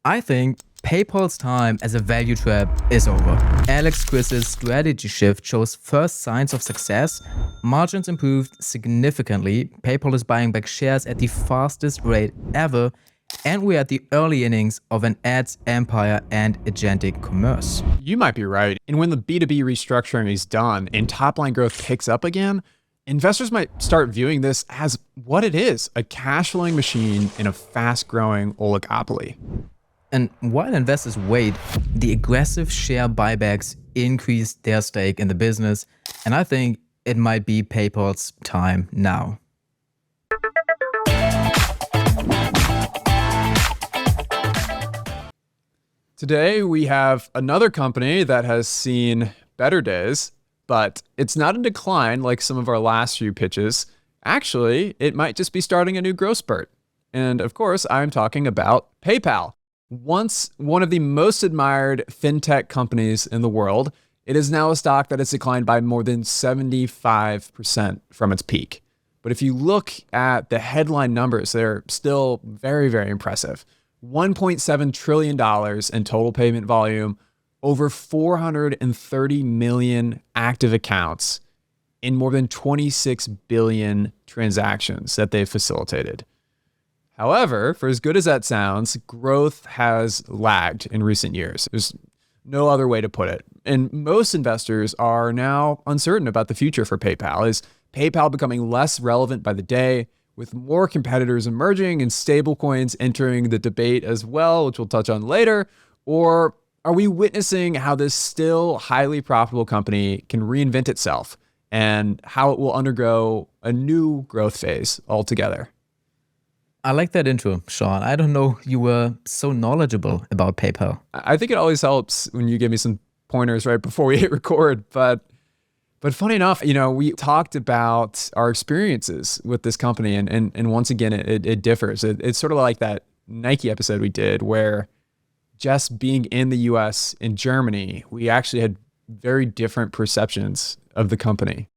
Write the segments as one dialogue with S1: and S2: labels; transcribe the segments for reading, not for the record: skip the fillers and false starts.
S1: I think PayPal's time as a value trap is over. Alex Chris's strategy shift shows first signs of success. Margins improved significantly. PayPal is buying back shares at the fastest rate ever. And we're at the early innings of an ads empire and agentic commerce.
S2: You might be right. And when the B2B restructuring is done and top line growth picks up again, investors might start viewing this as what it is, a cash flowing machine in a fast growing oligopoly.
S1: And while investors wait, the aggressive share buybacks increase their stake in the business. And I think it might be PayPal's time now.
S2: Today, we have another company that has seen better days, but it's not in decline like some of our last few pitches. Actually, it might just be starting a new growth spurt. And of course, I'm talking about PayPal. Once one of the most admired fintech companies in the world, it is now a stock that has declined by more than 75% from its peak. But if you look at the headline numbers, they're still very, very impressive. $1.7 trillion in total payment volume, over 430 million active accounts, in more than 26 billion transactions that they've facilitated. However, for as good as that sounds, growth has lagged in recent years. There's no other way to put it. And most investors are now uncertain about the future for PayPal. Is PayPal becoming less relevant by the day, with more competitors emerging and stablecoins entering the debate as well, which we'll touch on later? Or are we witnessing how this still highly profitable company can reinvent itself and how it will undergo a new growth phase altogether?
S1: I like that intro, Shawn. I don't know you were so knowledgeable about PayPal.
S2: I think it always helps when you give me some pointers right before we hit record, but funny enough, we talked about our experiences with this company, and once again, it differs. It's sort of like that Nike episode we did where just being in the US and Germany, we actually had very different perceptions of the company.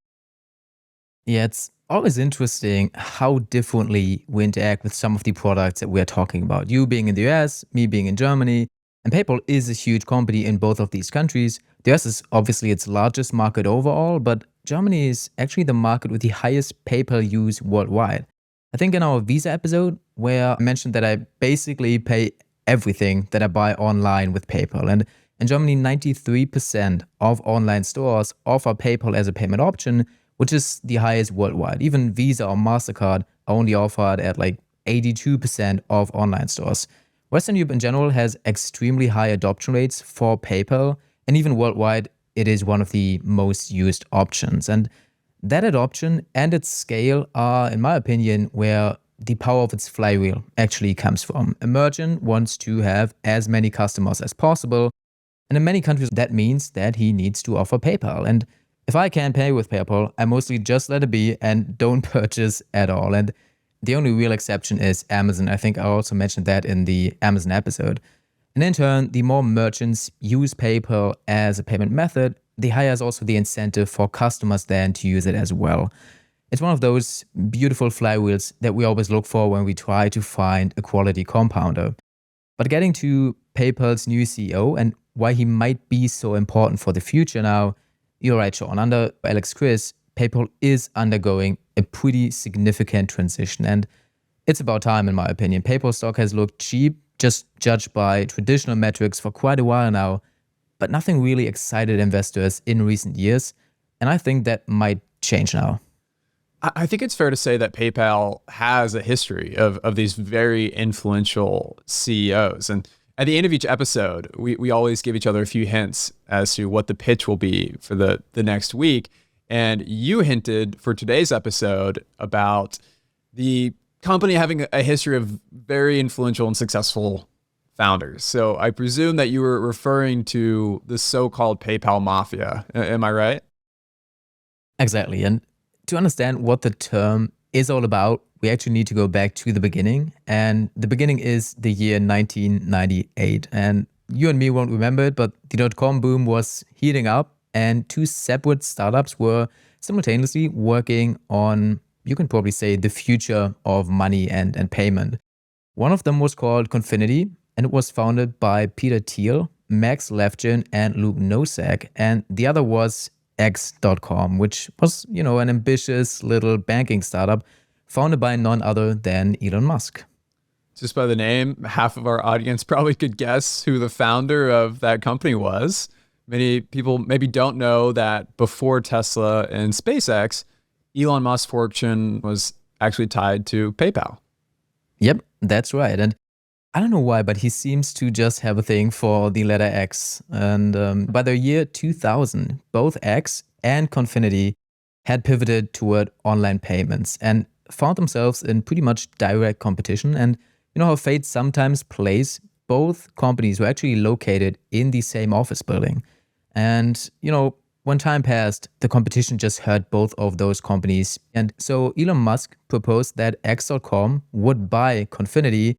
S1: Yeah, it's always interesting how differently we interact with some of the products that we're talking about. You being in the US, me being in Germany, and PayPal is a huge company in both of these countries. The US is obviously its largest market overall, but Germany is actually the market with the highest PayPal use worldwide. I think in our Visa episode, where I mentioned that I basically pay everything that I buy online with PayPal. And in Germany, 93% of online stores offer PayPal as a payment option, which is the highest worldwide. Even Visa or MasterCard are only offered at like 82% of online stores. Western Europe in general has extremely high adoption rates for PayPal, and even worldwide, it is one of the most used options. And that adoption and its scale are, in my opinion, where the power of its flywheel actually comes from. A merchant wants to have as many customers as possible, and in many countries, that means that he needs to offer PayPal. And if I can't pay with PayPal, I mostly just let it be and don't purchase at all. And the only real exception is Amazon. I think I also mentioned that in the Amazon episode. And in turn, the more merchants use PayPal as a payment method, the higher is also the incentive for customers then to use it as well. It's one of those beautiful flywheels that we always look for when we try to find a quality compounder. But getting to PayPal's new CEO and why he might be so important for the future now, you're right, Shawn. Under Alex Chris, PayPal is undergoing a pretty significant transition, and it's about time, in my opinion. PayPal stock has looked cheap, just judged by traditional metrics, for quite a while now, but nothing really excited investors in recent years, and I think that might change now.
S2: I think it's fair to say that PayPal has a history of these very influential CEOs. And at the end of each episode, we always give each other a few hints as to what the pitch will be for the next week. And you hinted for today's episode about the company having a history of very influential and successful founders. So I presume that you were referring to the so-called PayPal Mafia. Am I right?
S1: Exactly. And to understand what the term is all about, we actually need to go back to the beginning. And the beginning is the year 1998. And you and me won't remember it, but the dot-com boom was heating up, and two separate startups were simultaneously working on, you can probably say, the future of money and payment. One of them was called Confinity, and it was founded by Peter Thiel, Max Levchin, and Luke Nosek. And the other was X.com, which was, an ambitious little banking startup founded by none other than Elon Musk.
S2: Just by the name, half of our audience probably could guess who the founder of that company was. Many people maybe don't know that before Tesla and SpaceX, Elon Musk's fortune was actually tied to PayPal.
S1: Yep, that's right. And I don't know why, but he seems to just have a thing for the letter X. And by the year 2000, both X and Confinity had pivoted toward online payments and found themselves in pretty much direct competition. And you know how fate sometimes plays? Both companies were actually located in the same office building. And, when time passed, the competition just hurt both of those companies. And so Elon Musk proposed that X.com would buy Confinity,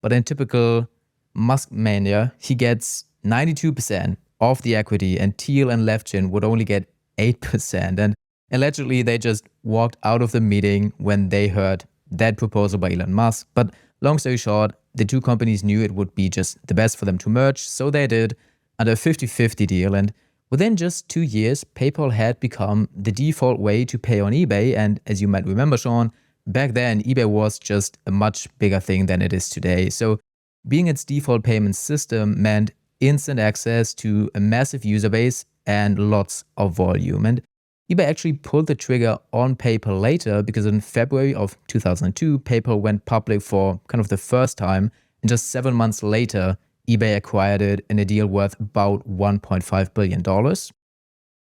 S1: but in typical Musk mania, he gets 92% of the equity, and Thiel and Levchin would only get 8%. And allegedly, they just walked out of the meeting when they heard that proposal by Elon Musk. But long story short, the two companies knew it would be just the best for them to merge, so they did under a 50-50 deal. And within just 2 years, PayPal had become the default way to pay on eBay. And as you might remember, Shawn, back then, eBay was just a much bigger thing than it is today. So being its default payment system meant instant access to a massive user base and lots of volume. And eBay actually pulled the trigger on PayPal later because in February of 2002, PayPal went public for kind of the first time. And just 7 months later, eBay acquired it in a deal worth about $1.5 billion.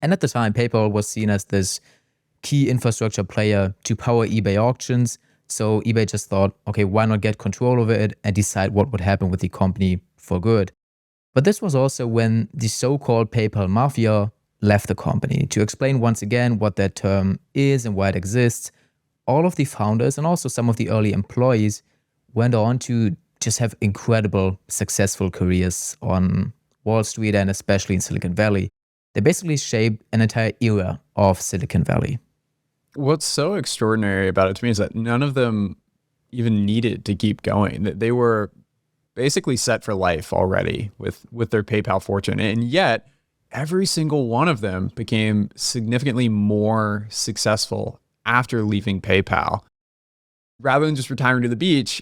S1: And at the time, PayPal was seen as this key infrastructure player to power eBay auctions. So eBay just thought, okay, why not get control over it and decide what would happen with the company for good? But this was also when the so-called PayPal Mafia left the company. To explain once again what that term is and why it exists, all of the founders and also some of the early employees went on to just have incredible, successful careers on Wall Street and especially in Silicon Valley. They basically shaped an entire era of Silicon Valley.
S2: What's so extraordinary about it to me is that none of them even needed to keep going. They were basically set for life already with their PayPal fortune. And yet, every single one of them became significantly more successful after leaving PayPal. Rather than just retiring to the beach,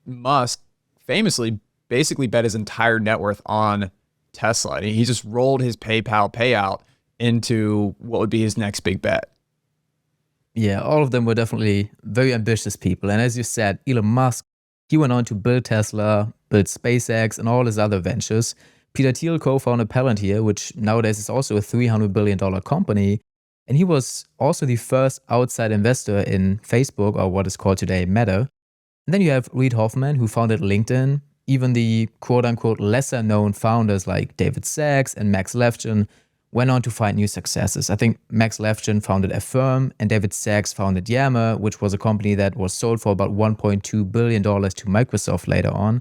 S2: Musk famously basically bet his entire net worth on Tesla. And he just rolled his PayPal payout into what would be his next big bet.
S1: Yeah, all of them were definitely very ambitious people. And as you said, Elon Musk, he went on to build Tesla, build SpaceX, and all his other ventures. Peter Thiel co-founded Palantir, which nowadays is also a $300 billion company. And he was also the first outside investor in Facebook, or what is called today Meta. And then you have Reid Hoffman, who founded LinkedIn. Even the quote-unquote lesser-known founders like David Sachs and Max Levchin went on to find new successes. I think Max Levchin founded Affirm, and David Sachs founded Yammer, which was a company that was sold for about $1.2 billion to Microsoft later on.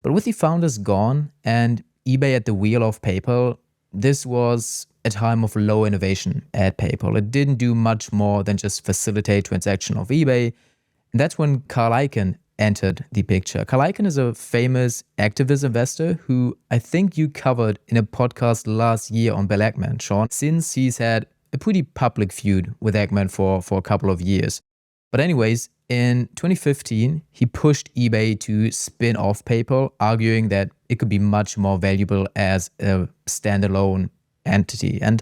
S1: But with the founders gone and eBay at the wheel of PayPal, this was a time of low innovation at PayPal. It didn't do much more than just facilitate transaction of eBay. And that's when Carl Icahn entered the picture. Carl Icahn is a famous activist investor who I think you covered in a podcast last year on Bill Ackman, Shawn, since he's had a pretty public feud with Ackman for a couple of years. But anyways, in 2015, he pushed eBay to spin off PayPal, arguing that it could be much more valuable as a standalone entity. And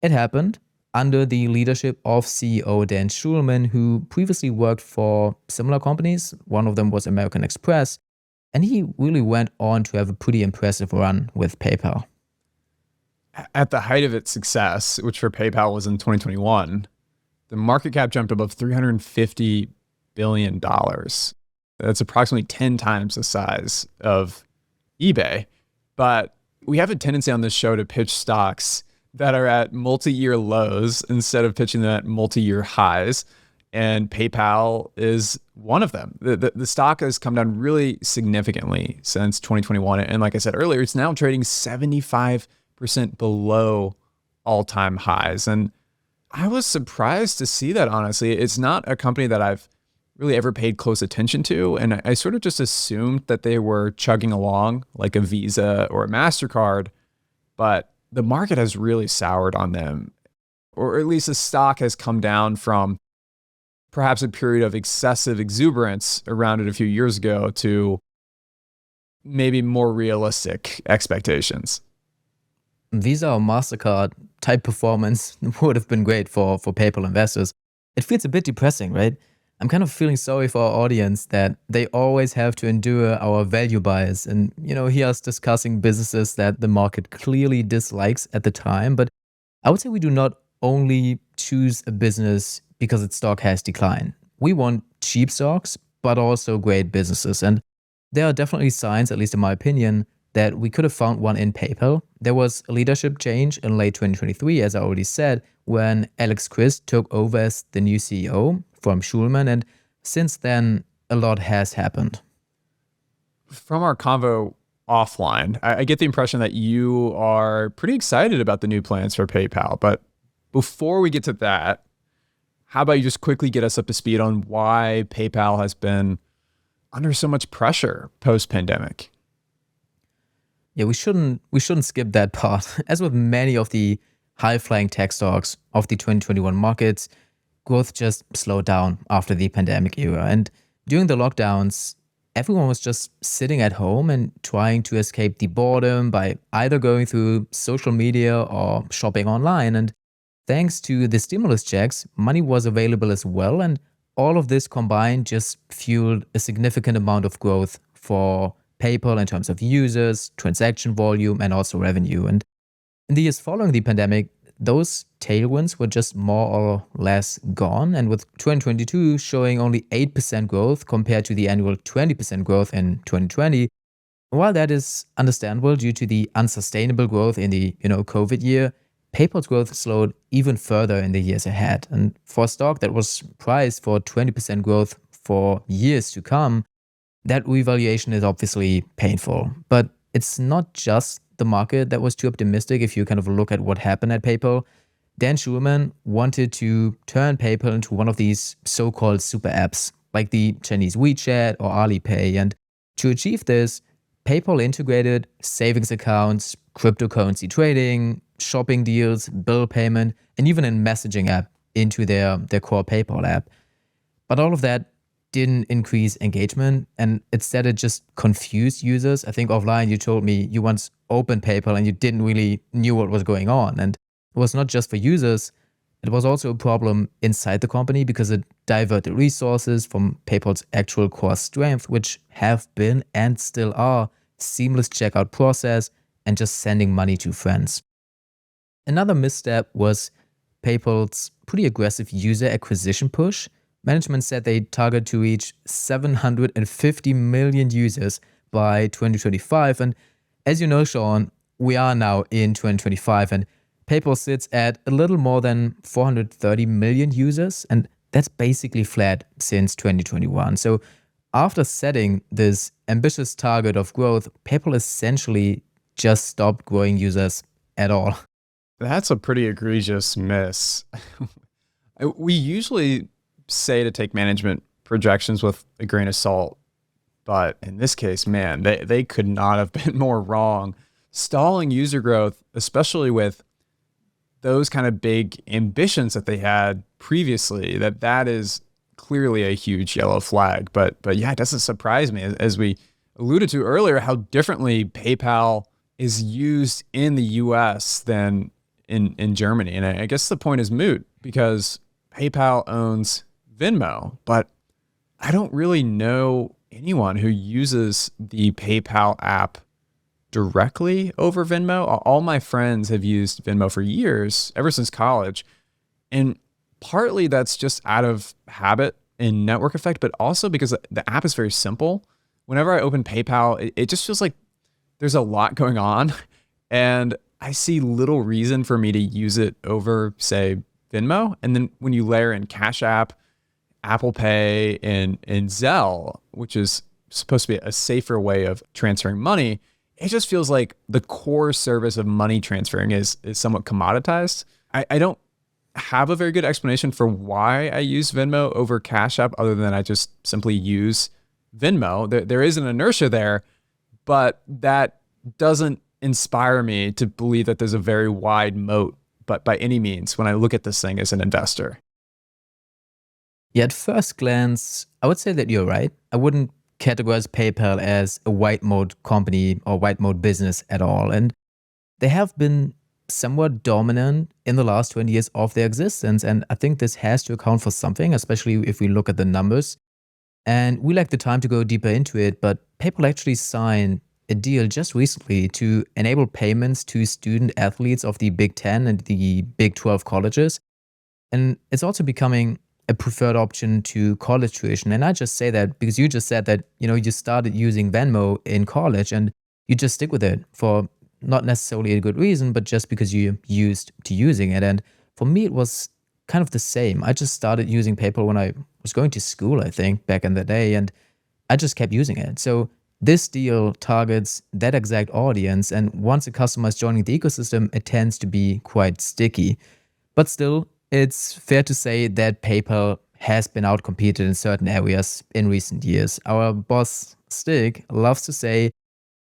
S1: it happened under the leadership of CEO Dan Schulman, who previously worked for similar companies. One of them was American Express. And he really went on to have a pretty impressive run with PayPal.
S2: At the height of its success, which for PayPal was in 2021, the market cap jumped above $350 billion. That's approximately 10 times the size of eBay. But we have a tendency on this show to pitch stocks that are at multi-year lows instead of pitching them at multi-year highs. And PayPal is one of them. The stock has come down really significantly since 2021. And like I said earlier, it's now trading 75% below all-time highs. And I was surprised to see that, honestly. It's not a company that I've really ever paid close attention to. And I sort of just assumed that they were chugging along like a Visa or a MasterCard, but the market has really soured on them, or at least the stock has come down from perhaps a period of excessive exuberance around it a few years ago to maybe more realistic expectations.
S1: Visa or MasterCard type performance would have been great for PayPal investors. It feels a bit depressing, right? I'm kind of feeling sorry for our audience that they always have to endure our value bias and, hear us discussing businesses that the market clearly dislikes at the time. But I would say we do not only choose a business because its stock has declined. We want cheap stocks, but also great businesses. And there are definitely signs, at least in my opinion, that we could have found one in PayPal. There was a leadership change in late 2023, as I already said, when Alex Christ took over as the new CEO from Schulman. And since then, a lot has happened.
S2: From our convo offline, I get the impression that you are pretty excited about the new plans for PayPal. But before we get to that, how about you just quickly get us up to speed on why PayPal has been under so much pressure post-pandemic?
S1: Yeah, we shouldn't skip that part. As with many of the high-flying tech stocks of the 2021 markets, growth just slowed down after the pandemic era. And during the lockdowns, everyone was just sitting at home and trying to escape the boredom by either going through social media or shopping online. And thanks to the stimulus checks, money was available as well. And all of this combined just fueled a significant amount of growth for PayPal in terms of users, transaction volume, and also revenue. And in the years following the pandemic, those tailwinds were just more or less gone. And with 2022 showing only 8% growth compared to the annual 20% growth in 2020, while that is understandable due to the unsustainable growth in the COVID year, PayPal's growth slowed even further in the years ahead. And for a stock that was priced for 20% growth for years to come, that revaluation is obviously painful. But it's not just the market that was too optimistic. If you kind of look at what happened at PayPal, Dan Schulman wanted to turn PayPal into one of these so-called super apps, like the Chinese WeChat or Alipay. And to achieve this, PayPal integrated savings accounts, cryptocurrency trading, shopping deals, bill payment, and even a messaging app into their core PayPal app. But all of that didn't increase engagement, and instead it just confused users. I think offline you told me you once opened PayPal and you didn't really knew what was going on. And it was not just for users, it was also a problem inside the company because it diverted resources from PayPal's actual core strength, which have been and still are seamless checkout process and just sending money to friends. Another misstep was PayPal's pretty aggressive user acquisition push. Management said they target to reach 750 million users by 2025. And as you know, Shawn, we are now in 2025 and PayPal sits at a little more than 430 million users. And that's basically flat since 2021. So after setting this ambitious target of growth, PayPal essentially just stopped growing users at all.
S2: That's a pretty egregious miss. We usually say to take management projections with a grain of salt, but in this case, man, they could not have been more wrong. Stalling user growth, especially with those kind of big ambitions that they had previously, that is clearly a huge yellow flag. But yeah, it doesn't surprise me, as we alluded to earlier, how differently PayPal is used in the US than in Germany. And I guess the point is moot because PayPal owns Venmo, but I don't really know anyone who uses the PayPal app directly over Venmo. All my friends have used Venmo for years, ever since college. And partly that's just out of habit and network effect, but also because the app is very simple. Whenever I open PayPal, it just feels like there's a lot going on. And I see little reason for me to use it over, say, Venmo. And then when you layer in Cash App, Apple Pay, and Zelle, which is supposed to be a safer way of transferring money, it just feels like the core service of money transferring is somewhat commoditized. I don't have a very good explanation for why I use Venmo over Cash App other than I just simply use Venmo. There is an inertia there, but that doesn't inspire me to believe that there's a very wide moat, but by any means, when I look at this thing as an investor.
S1: Yeah, at first glance, I would say that you're right. I wouldn't categorize PayPal as a white mode company or white mode business at all. And they have been somewhat dominant in the last 20 years of their existence. And I think this has to account for something, especially if we look at the numbers. And we lack the time to go deeper into it, but PayPal actually signed a deal just recently to enable payments to student athletes of the Big 10 and the Big 12 colleges. And it's also becoming a preferred option to college tuition. And I just say that because you just said that, you started using Venmo in college and you just stick with it for not necessarily a good reason, but just because you used to using it. And for me, it was kind of the same. I just started using PayPal when I was going to school, I think, back in the day, and I just kept using it. So this deal targets that exact audience. And once a customer is joining the ecosystem, it tends to be quite sticky. But still, it's fair to say that PayPal has been outcompeted in certain areas in recent years. Our boss, Stig, loves to say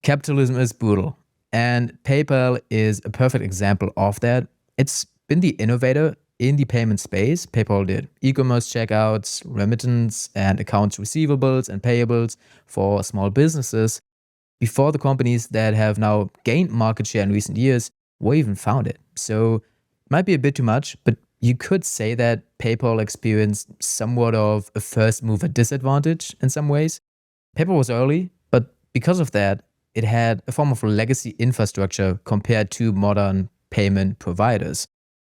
S1: capitalism is brutal. And PayPal is a perfect example of that. It's been the innovator in the payment space. PayPal did e-commerce checkouts, remittance, and accounts receivables and payables for small businesses before the companies that have now gained market share in recent years were even founded. So it might be a bit too much, but you could say that PayPal experienced somewhat of a first mover disadvantage in some ways. PayPal was early, but because of that, it had a form of legacy infrastructure compared to modern payment providers.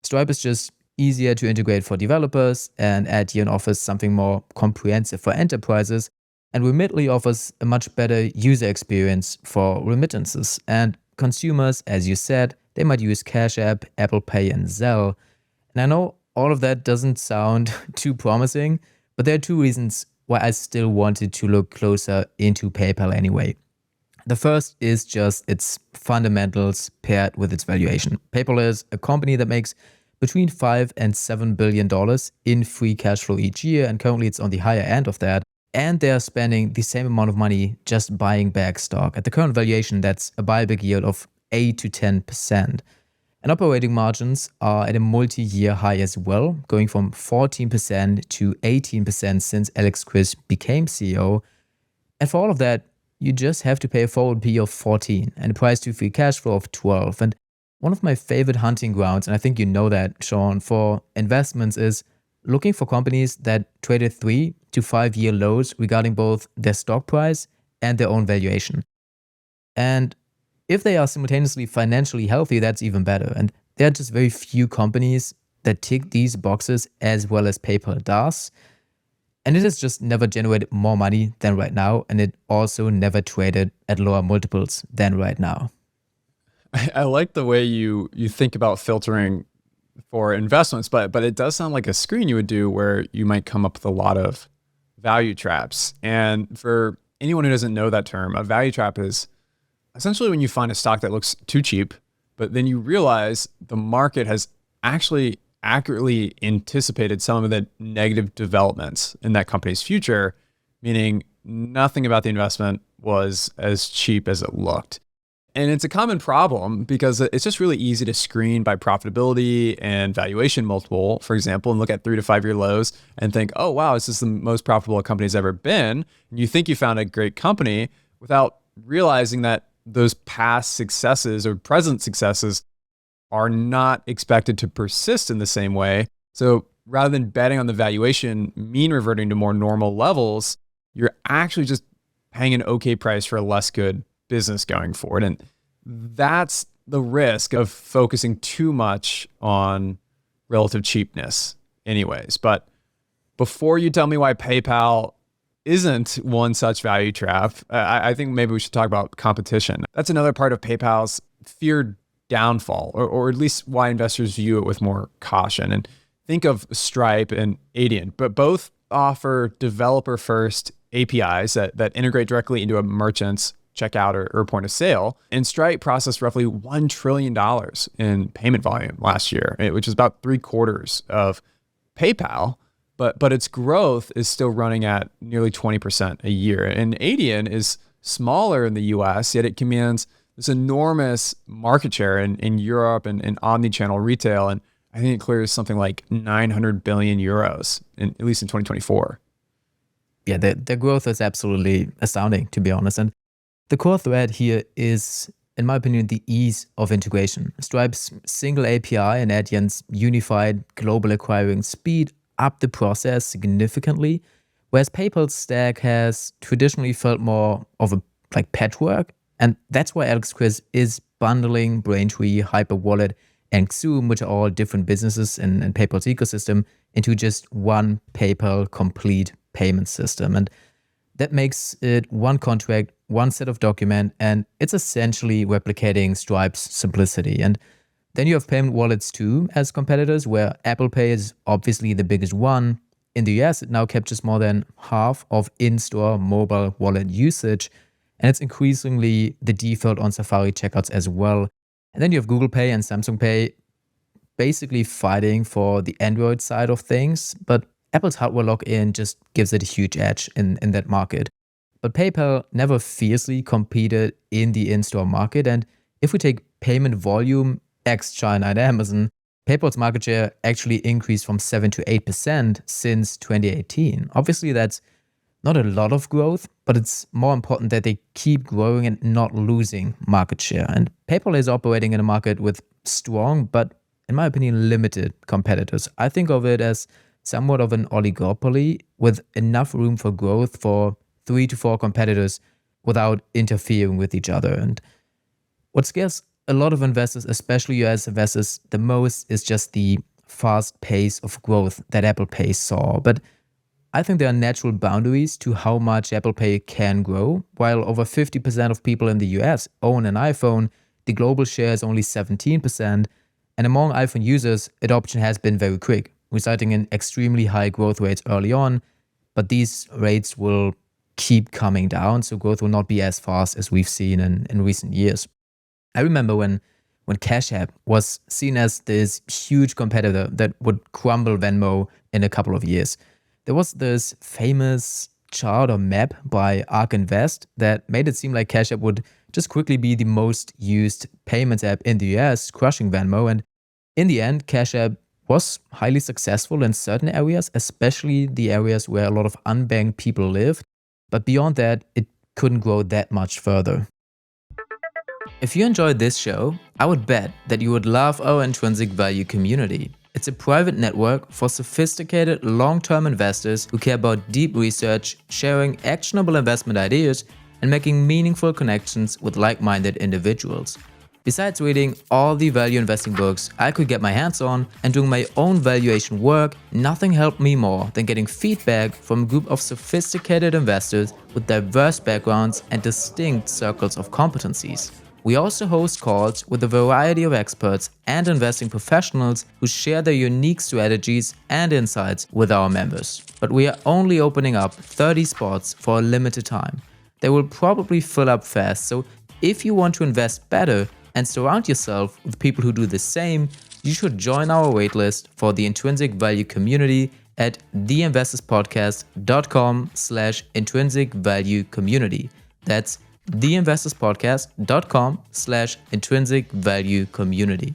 S1: Stripe is just easier to integrate for developers, and Adyen offers something more comprehensive for enterprises, and Remitly offers a much better user experience for remittances. And consumers, as you said, they might use Cash App, Apple Pay, and Zelle. And I know all of that doesn't sound too promising, but there are two reasons why I still wanted to look closer into PayPal anyway. The first is just its fundamentals paired with its valuation. PayPal is a company that makes between $5 and $7 billion in free cash flow each year, and currently it's on the higher end of that. And they're spending the same amount of money just buying back stock. At the current valuation, that's a buyback yield of 8 to 10%. And operating margins are at a multi-year high as well, going from 14% to 18% since Alex Chris became CEO. And for all of that, you just have to pay a forward P of 14 and a price to free cash flow of 12. And one of my favorite hunting grounds, and I think you know that, Shawn, for investments is looking for companies that trade at 3 to 5 year lows regarding both their stock price and their own valuation. And if they are simultaneously financially healthy, that's even better. And there are just very few companies that tick these boxes as well as PayPal does. And it has just never generated more money than right now. And it also never traded at lower multiples than right now.
S2: I like the way you think about filtering for investments, but it does sound like a screen you would do where you might come up with a lot of value traps. And for anyone who doesn't know that term, a value trap is essentially when you find a stock that looks too cheap, but then you realize the market has actually accurately anticipated some of the negative developments in that company's future, meaning nothing about the investment was as cheap as it looked. And it's a common problem because it's just really easy to screen by profitability and valuation multiple, for example, and look at 3 to 5 year lows and think, oh, wow, this is the most profitable a company's ever been. And you think you found a great company without realizing that those past successes or present successes are not expected to persist in the same way. So rather than betting on the valuation mean reverting to more normal levels, you're actually just paying an okay price for a less good business going forward. And that's the risk of focusing too much on relative cheapness anyways. But before you tell me why PayPal isn't one such value trap, I think maybe we should talk about competition. That's another part of PayPal's feared downfall, or at least why investors view it with more caution. And think of Stripe and Adyen, but both offer developer-first APIs that integrate directly into a merchant's checkout or point of sale. And Stripe processed roughly $1 trillion in payment volume last year, which is about 3/4 of PayPal. But its growth is still running at nearly 20% a year. And Adyen is smaller in the US, yet it commands this enormous market share in Europe and in omni-channel retail. And I think it clears something like 900 billion euros, at least in 2024.
S1: Yeah, the growth is absolutely astounding, to be honest. And the core thread here is, in my opinion, the ease of integration. Stripe's single API and Adyen's unified global acquiring speed up the process significantly, whereas PayPal's stack has traditionally felt more of a patchwork. And that's why Alex Chris is bundling Braintree, Hyperwallet, and Xoom, which are all different businesses in PayPal's ecosystem, into just one PayPal complete payment system. And that makes it one contract, one set of document, and it's essentially replicating Stripe's simplicity. And then you have payment wallets too as competitors, where Apple Pay is obviously the biggest one. In the US, it now captures more than half of in-store mobile wallet usage, and it's increasingly the default on Safari checkouts as well. And then you have Google Pay and Samsung Pay basically fighting for the Android side of things, but Apple's hardware lock-in just gives it a huge edge in that market. But PayPal never fiercely competed in the in-store market, and if we take payment volume ex-China and Amazon, PayPal's market share actually increased from 7 to 8% since 2018. Obviously, that's not a lot of growth, but it's more important that they keep growing and not losing market share. And PayPal is operating in a market with strong, but in my opinion, limited competitors. I think of it as somewhat of an oligopoly with enough room for growth for 3 to 4 competitors without interfering with each other. And what scares a lot of investors, especially US investors, the most is just the fast pace of growth that Apple Pay saw. But I think there are natural boundaries to how much Apple Pay can grow. While over 50% of people in the US own an iPhone, the global share is only 17%. And among iPhone users, adoption has been very quick, resulting in extremely high growth rates early on. But these rates will keep coming down, so growth will not be as fast as we've seen in recent years. I remember when Cash App was seen as this huge competitor that would crumble Venmo in a couple of years. There was this famous chart or map by ARK Invest that made it seem like Cash App would just quickly be the most used payments app in the US, crushing Venmo. And in the end, Cash App was highly successful in certain areas, especially the areas where a lot of unbanked people lived. But beyond that, it couldn't grow that much further. If you enjoyed this show, I would bet that you would love our Intrinsic Value community. It's a private network for sophisticated long-term investors who care about deep research, sharing actionable investment ideas, and making meaningful connections with like-minded individuals. Besides reading all the value investing books I could get my hands on and doing my own valuation work, nothing helped me more than getting feedback from a group of sophisticated investors with diverse backgrounds and distinct circles of competencies. We also host calls with a variety of experts and investing professionals who share their unique strategies and insights with our members. But we are only opening up 30 spots for a limited time. They will probably fill up fast, so if you want to invest better and surround yourself with people who do the same, you should join our waitlist for the Intrinsic Value community at theinvestorspodcast.com/intrinsic value community. That's theinvestorspodcast.com/intrinsic value community.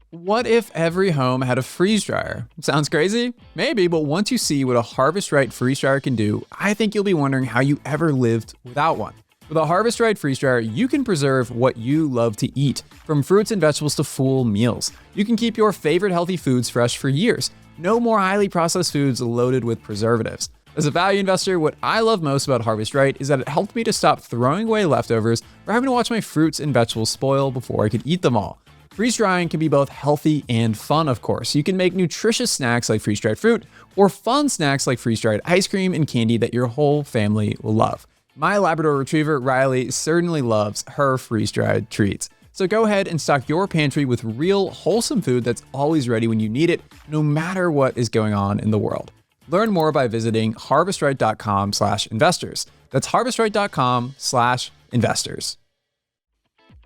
S2: What if every home had a freeze dryer? Sounds crazy? Maybe, but once you see what a Harvest Right freeze dryer can do, I think you'll be wondering how you ever lived without one. With a Harvest Right freeze dryer, you can preserve what you love to eat, from fruits and vegetables to full meals. You can keep your favorite healthy foods fresh for years. No more highly processed foods loaded with preservatives. As a value investor, what I love most about Harvest Right is that it helped me to stop throwing away leftovers or having to watch my fruits and vegetables spoil before I could eat them all. Freeze drying can be both healthy and fun, of course. You can make nutritious snacks like freeze-dried fruit or fun snacks like freeze-dried ice cream and candy that your whole family will love. My Labrador Retriever, Riley, certainly loves her freeze-dried treats. So go ahead and stock your pantry with real, wholesome food that's always ready when you need it, no matter what is going on in the world. Learn more by visiting harvestright.com/investors. That's harvestright.com/investors.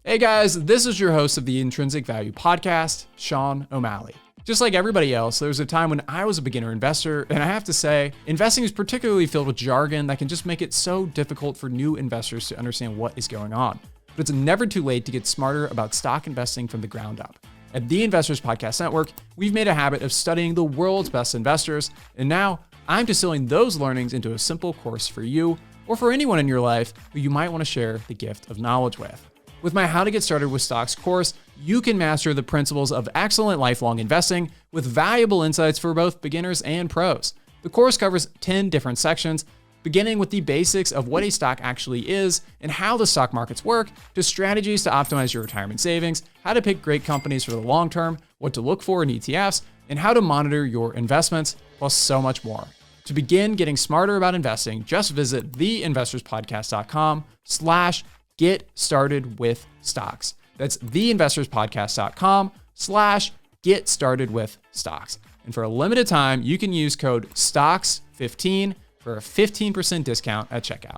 S2: Hey guys, this is your host of the Intrinsic Value Podcast, Shawn O'Malley. Just like everybody else, there was a time when I was a beginner investor, and I have to say, investing is particularly filled with jargon that can just make it so difficult for new investors to understand what is going on. But it's never too late to get smarter about stock investing from the ground up. At the Investors Podcast Network, we've made a habit of studying the world's best investors, and now I'm distilling those learnings into a simple course for you, or for anyone in your life who you might want to share the gift of knowledge with. With my How to Get Started with Stocks course, you can master the principles of excellent lifelong investing with valuable insights for both beginners and pros. The course covers 10 different sections, beginning with the basics of what a stock actually is and how the stock markets work, to strategies to optimize your retirement savings, how to pick great companies for the long term, what to look for in ETFs, and how to monitor your investments, plus so much more. To begin getting smarter about investing, just visit theinvestorspodcast.com/get started with stocks. That's theinvestorspodcast.com/get started with stocks. And for a limited time, you can use code STOCKS15 for a 15% discount at checkout.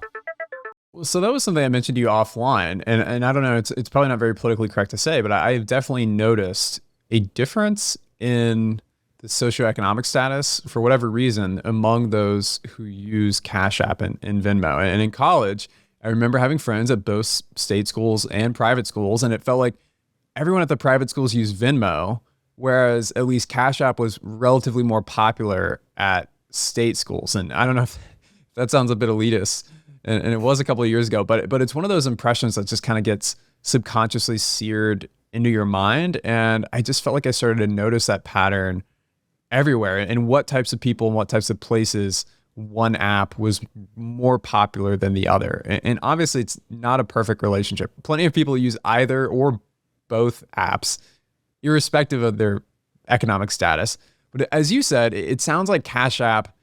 S2: So that was something I mentioned to you offline. And I don't know, it's probably not very politically correct to say, but I've definitely noticed a difference in the socioeconomic status, for whatever reason, among those who use Cash App and Venmo. And in college, I remember having friends at both state schools and private schools, and it felt like everyone at the private schools used Venmo, whereas at least Cash App was relatively more popular at state schools. And I don't know if that sounds a bit elitist, and it was a couple of years ago, but it's one of those impressions that just kind of gets subconsciously seared into your mind. And I just felt like I started to notice that pattern everywhere, and what types of people and what types of places one app was more popular than the other. And obviously it's not a perfect relationship. Plenty of people use either or both apps, irrespective of their economic status. But as you said, it sounds like Cash App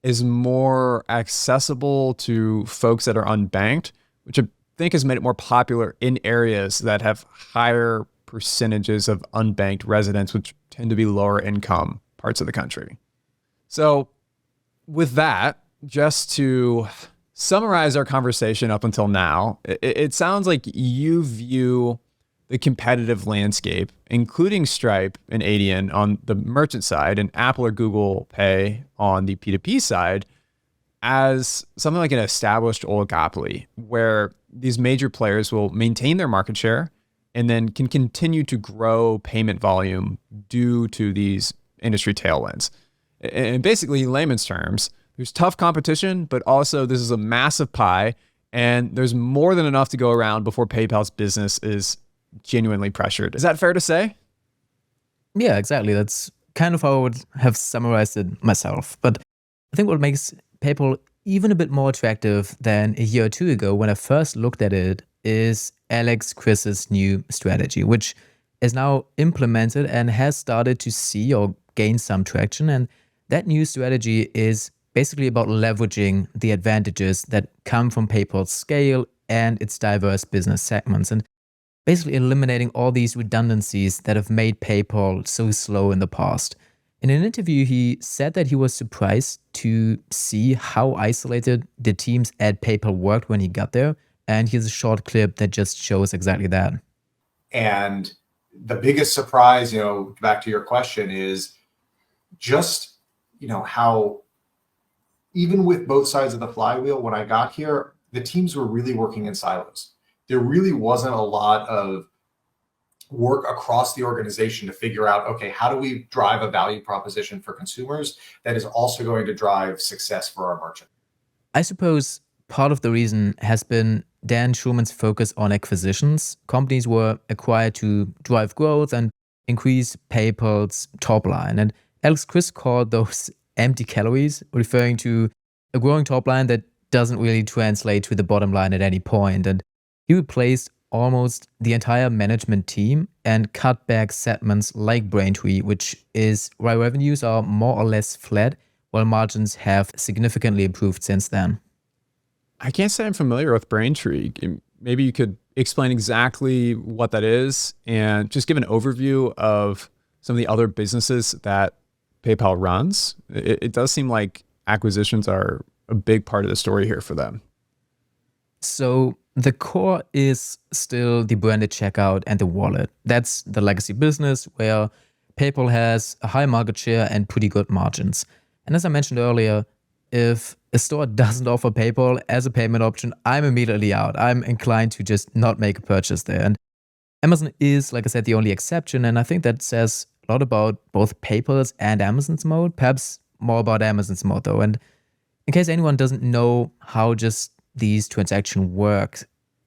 S2: is more accessible to folks that are unbanked, which I think has made it more popular in areas that have higher percentages of unbanked residents, which tend to be lower income parts of the country. So with that, just to summarize our conversation up until now, it sounds like you view the competitive landscape, including Stripe and Adyen on the merchant side and Apple or Google Pay on the P2P side, as something like an established oligopoly where these major players will maintain their market share and then can continue to grow payment volume due to these industry tailwinds. And basically, in layman's terms, there's tough competition, but also this is a massive pie, and there's more than enough to go around before PayPal's business is genuinely pressured. Is that fair to say?
S1: Yeah, exactly. That's kind of how I would have summarized it myself. But I think what makes PayPal even a bit more attractive than a year or two ago when I first looked at it is Alex Chris's new strategy, which is now implemented and has started to see or gain some traction. And that new strategy is basically about leveraging the advantages that come from PayPal's scale and its diverse business segments, and basically eliminating all these redundancies that have made PayPal so slow in the past. In an interview, he said that he was surprised to see how isolated the teams at PayPal worked when he got there. And here's a short clip that just shows exactly that.
S3: And the biggest surprise, back to your question, is just, how even with both sides of the flywheel, when I got here, the teams were really working in silos. There really wasn't a lot of work across the organization to figure out, okay, how do we drive a value proposition for consumers that is also going to drive success for our merchant?
S1: I suppose part of the reason has been Dan Schulman's focus on acquisitions. Companies were acquired to drive growth and increase PayPal's top line. And Alex Chris called those empty calories, referring to a growing top line that doesn't really translate to the bottom line at any point. And he replaced almost the entire management team and cut back segments like Braintree, which is why revenues are more or less flat, while margins have significantly improved since then.
S2: I can't say I'm familiar with Braintree. Maybe you could explain exactly what that is and just give an overview of some of the other businesses that PayPal runs. It does seem like acquisitions are a big part of the story here for them?
S1: So the core is still the branded checkout and the wallet. That's the legacy business where PayPal has a high market share and pretty good margins. And as I mentioned earlier, if a store doesn't offer PayPal as a payment option, I'm immediately out. I'm inclined to just not make a purchase there. And Amazon is, like I said, the only exception. And I think that says a lot about both PayPal's and Amazon's mode, perhaps more about Amazon's mode though. And in case anyone doesn't know how just these transactions work,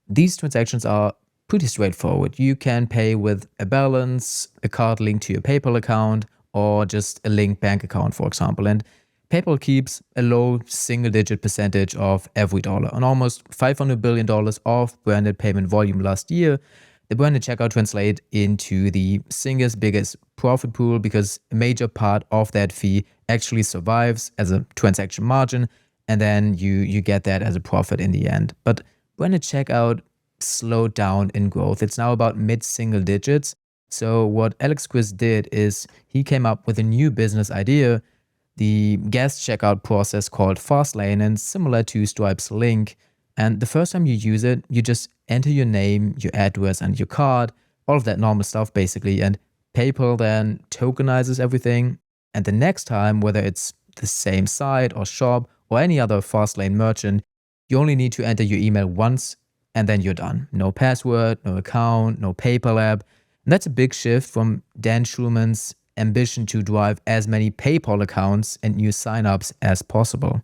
S1: these transactions are pretty straightforward. You can pay with a balance, a card linked to your PayPal account, or just a linked bank account, for example. And PayPal keeps a low single-digit percentage of every dollar. On almost $500 billion of branded payment volume last year, the branded checkout translate into the single biggest profit pool because a major part of that fee actually survives as a transaction margin, and then you get that as a profit in the end. But branded checkout slowed down in growth. It's now about mid-single digits. So what Alex Chris did is he came up with a new business idea, the guest checkout process called Fastlane, and similar to Stripe's Link. And the first time you use it, you just enter your name, your address, and your card, all of that normal stuff basically. And PayPal then tokenizes everything. And the next time, whether it's the same site or shop or any other Fastlane merchant, you only need to enter your email once and then you're done. No password, no account, no PayPal app. And that's a big shift from Dan Schulman's ambition to drive as many PayPal accounts and new signups as possible.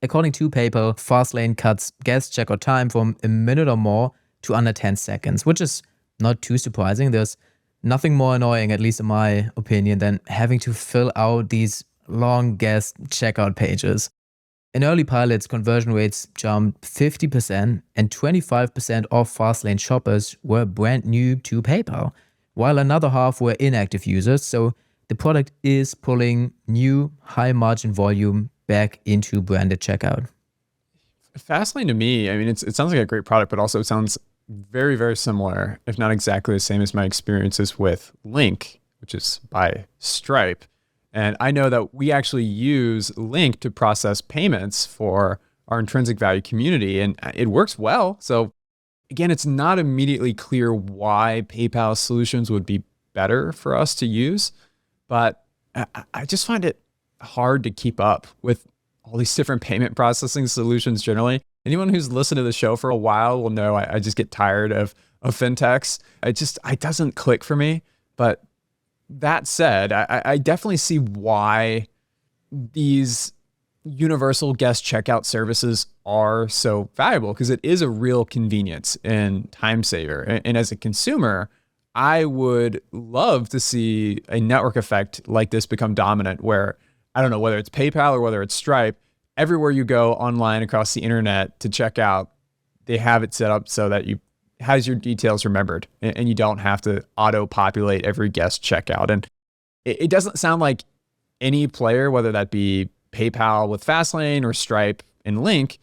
S1: According to PayPal, Fastlane cuts guest checkout time from a minute or more to under 10 seconds, which is not too surprising. There's nothing more annoying, at least in my opinion, than having to fill out these long guest checkout pages. In early pilots, conversion rates jumped 50% and 25% of Fastlane shoppers were brand new to PayPal, while another half were inactive users. So the product is pulling new high margin volume back into branded checkout.
S2: Fastlane to me, I mean, it sounds like a great product, but also it sounds very, very similar, if not exactly the same as my experiences with Link, which is by Stripe. And I know that we actually use Link to process payments for our intrinsic value community, and it works well. So again, it's not immediately clear why PayPal solutions would be better for us to use, but I just find it hard to keep up with all these different payment processing solutions generally. Anyone who's listened to the show for a while will know I just get tired of fintechs. It doesn't click for me. But that said, I definitely see why these universal guest checkout services are so valuable, because it is a real convenience and time saver. And as a consumer, I would love to see a network effect like this become dominant where, I don't know, whether it's PayPal or whether it's Stripe, everywhere you go online across the internet to check out, they have it set up so that has your details remembered and you don't have to auto-populate every guest checkout. And it doesn't sound like any player, whether that be PayPal with Fastlane or Stripe and Link,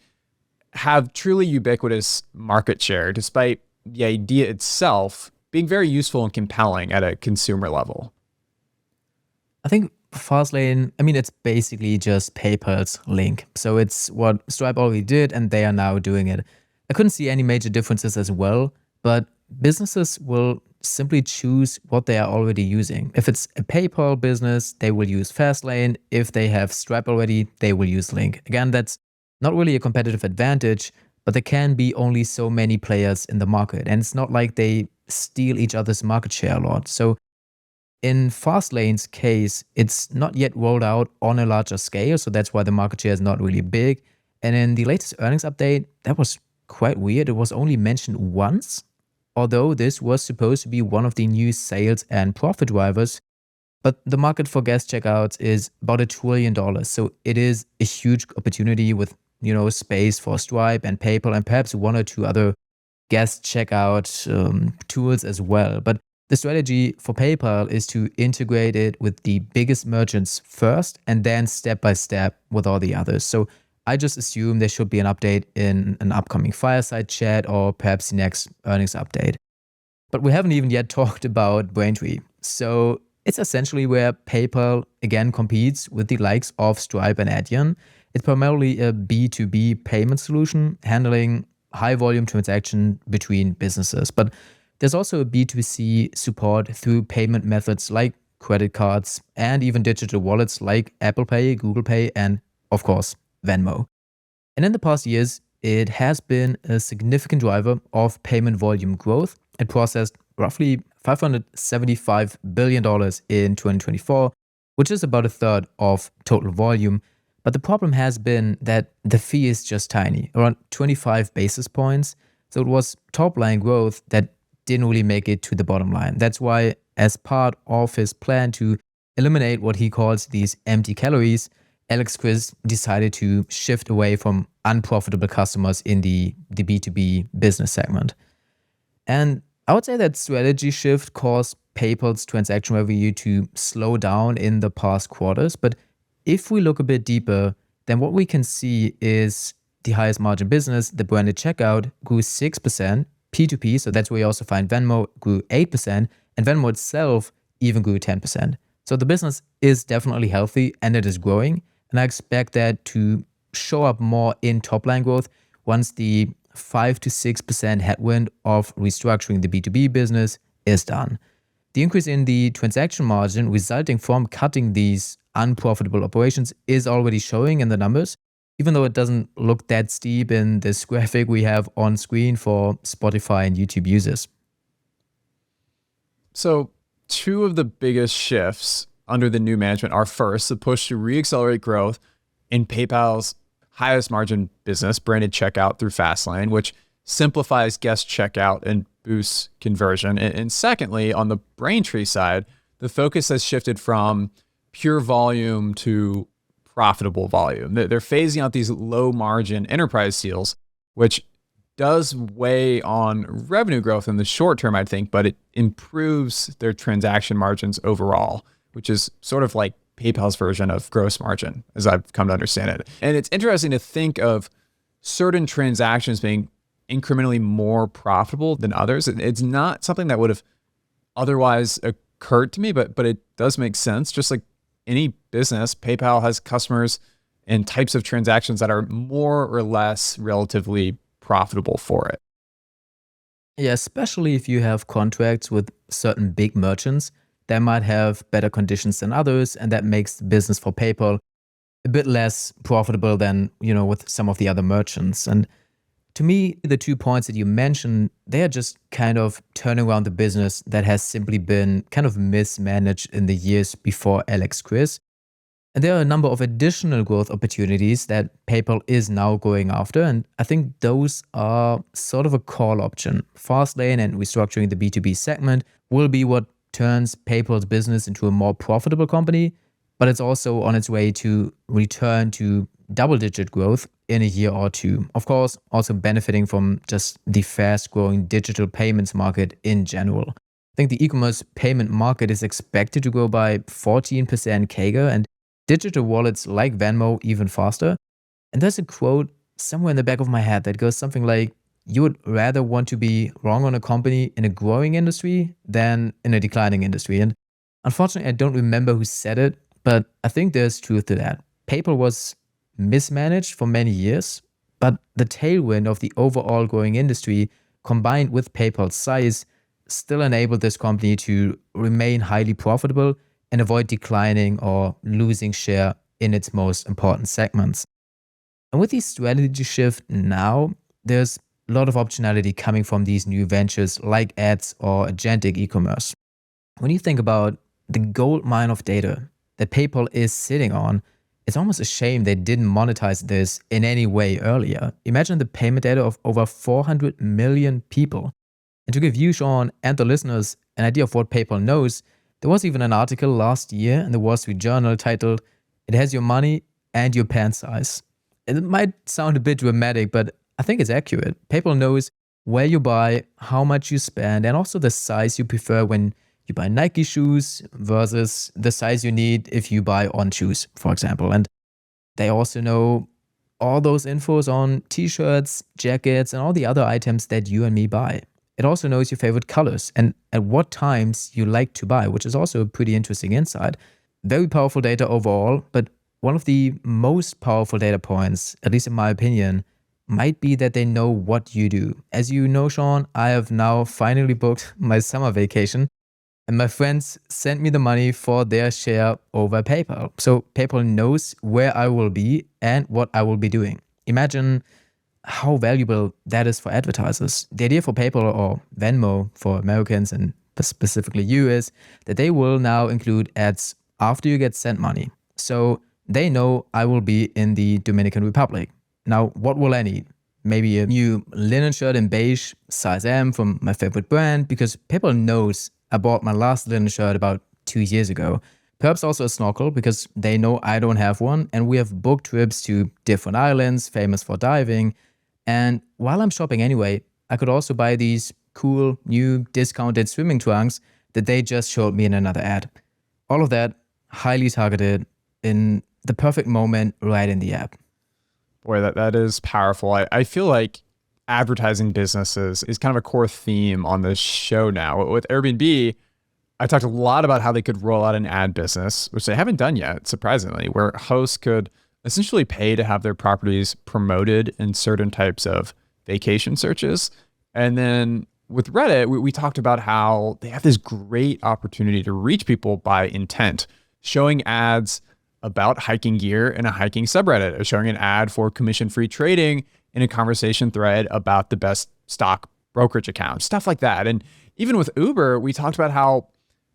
S2: have truly ubiquitous market share, despite the idea itself being very useful and compelling at a consumer level.
S1: I think Fastlane, I mean, it's basically just PayPal's Link. So it's what Stripe already did, and they are now doing it. I couldn't see any major differences as well, but businesses will simply choose what they are already using. If it's a PayPal business, they will use Fastlane. If they have Stripe already, they will use Link. Again, that's not really a competitive advantage, but there can be only so many players in the market. And it's not like they steal each other's market share a lot. So in Fastlane's case, it's not yet rolled out on a larger scale, so that's why the market share is not really big. And in the latest earnings update, that was quite weird. It was only mentioned once, although this was supposed to be one of the new sales and profit drivers. But the market for guest checkouts is about $1 trillion, so it is a huge opportunity with, space for Stripe and PayPal and perhaps one or two other guest checkout tools as well. But the strategy for PayPal is to integrate it with the biggest merchants first and then step by step with all the others. So I just assume there should be an update in an upcoming fireside chat or perhaps the next earnings update. But we haven't even yet talked about Braintree. So it's essentially where PayPal again competes with the likes of Stripe and Adyen. It's primarily a B2B payment solution handling high volume transaction between businesses. But there's also a B2C support through payment methods like credit cards and even digital wallets like Apple Pay, Google Pay, and of course, Venmo. And in the past years, it has been a significant driver of payment volume growth. It processed roughly $575 billion in 2024, which is about a third of total volume. But the problem has been that the fee is just tiny, around 25 basis points. So it was top line growth that didn't really make it to the bottom line. That's why, as part of his plan to eliminate what he calls these empty calories, Alex Chriss decided to shift away from unprofitable customers in the B2B business segment. And I would say that strategy shift caused PayPal's transaction revenue to slow down in the past quarters. But if we look a bit deeper, then what we can see is the highest margin business, the branded checkout, grew 6%, P2P, so that's where you also find Venmo, grew 8%, and Venmo itself even grew 10%. So the business is definitely healthy and it is growing. And I expect that to show up more in top line growth once the 5 to 6% headwind of restructuring the B2B business is done. The increase in the transaction margin resulting from cutting these unprofitable operations is already showing in the numbers, even though it doesn't look that steep in this graphic we have on screen for Spotify and YouTube users.
S2: So, two of the biggest shifts under the new management are first, the push to reaccelerate growth in PayPal's highest margin business, branded checkout through Fastlane, which simplifies guest checkout and boosts conversion. And secondly, on the Braintree side, the focus has shifted from pure volume to profitable volume. They're phasing out these low margin enterprise deals, which does weigh on revenue growth in the short term, I think, but it improves their transaction margins overall, which is sort of like PayPal's version of gross margin, as I've come to understand it. And it's interesting to think of certain transactions being incrementally more profitable than others. It's not something that would have otherwise occurred to me, but it does make sense. Just like any business, PayPal has customers and types of transactions that are more or less relatively profitable for it.
S1: Yeah, especially if you have contracts with certain big merchants that might have better conditions than others, and that makes the business for PayPal a bit less profitable than, with some of the other merchants. And to me, the 2 points that you mentioned, they are just kind of turning around the business that has simply been kind of mismanaged in the years before Alex Chriss. And there are a number of additional growth opportunities that PayPal is now going after. And I think those are sort of a call option. Fastlane and restructuring the B2B segment will be what turns PayPal's business into a more profitable company, but it's also on its way to return to double-digit growth in a year or two. Of course, also benefiting from just the fast-growing digital payments market in general. I think the e-commerce payment market is expected to grow by 14% CAGR, and digital wallets like Venmo even faster. And there's a quote somewhere in the back of my head that goes something like, you would rather want to be wrong on a company in a growing industry than in a declining industry. And unfortunately, I don't remember who said it, but I think there's truth to that. PayPal was mismanaged for many years, but the tailwind of the overall growing industry combined with PayPal's size still enabled this company to remain highly profitable and avoid declining or losing share in its most important segments. And with the strategy shift now, there's a lot of optionality coming from these new ventures like ads or agentic e-commerce. When you think about the gold mine of data that PayPal is sitting on, it's almost a shame they didn't monetize this in any way earlier. Imagine the payment data of over 400 million people. And to give you, Shawn, and the listeners an idea of what PayPal knows, there was even an article last year in the Wall Street Journal titled, "It has your money and your pant size." It might sound a bit dramatic, but I think it's accurate. PayPal knows where you buy, how much you spend, and also the size you prefer when you buy Nike shoes versus the size you need if you buy On shoes, for example. And they also know all those infos on t-shirts, jackets, and all the other items that you and me buy. It also knows your favorite colors and at what times you like to buy, which is also a pretty interesting insight. Very powerful data overall, but one of the most powerful data points, at least in my opinion, might be that they know what you do. As you know, Shawn, I have now finally booked my summer vacation, and my friends sent me the money for their share over PayPal. So PayPal knows where I will be and what I will be doing. Imagine how valuable that is for advertisers. The idea for PayPal or Venmo for Americans and specifically you is that they will now include ads after you get sent money. So they know I will be in the Dominican Republic. Now, what will I need? Maybe a new linen shirt in beige, size M from my favorite brand, because PayPal knows I bought my last linen shirt about 2 years ago. Perhaps also a snorkel, because they know I don't have one, and we have booked trips to different islands famous for diving. And while I'm shopping anyway, I could also buy these cool new discounted swimming trunks that they just showed me in another ad. All of that highly targeted in the perfect moment right in the app.
S2: Boy, that is powerful. I feel like advertising businesses is kind of a core theme on this show now. With Airbnb, I talked a lot about how they could roll out an ad business, which they haven't done yet, surprisingly, where hosts could essentially pay to have their properties promoted in certain types of vacation searches. And then with Reddit, we talked about how they have this great opportunity to reach people by intent, showing ads about hiking gear in a hiking subreddit, or showing an ad for commission-free trading in a conversation thread about the best stock brokerage account, stuff like that. And even with Uber, we talked about how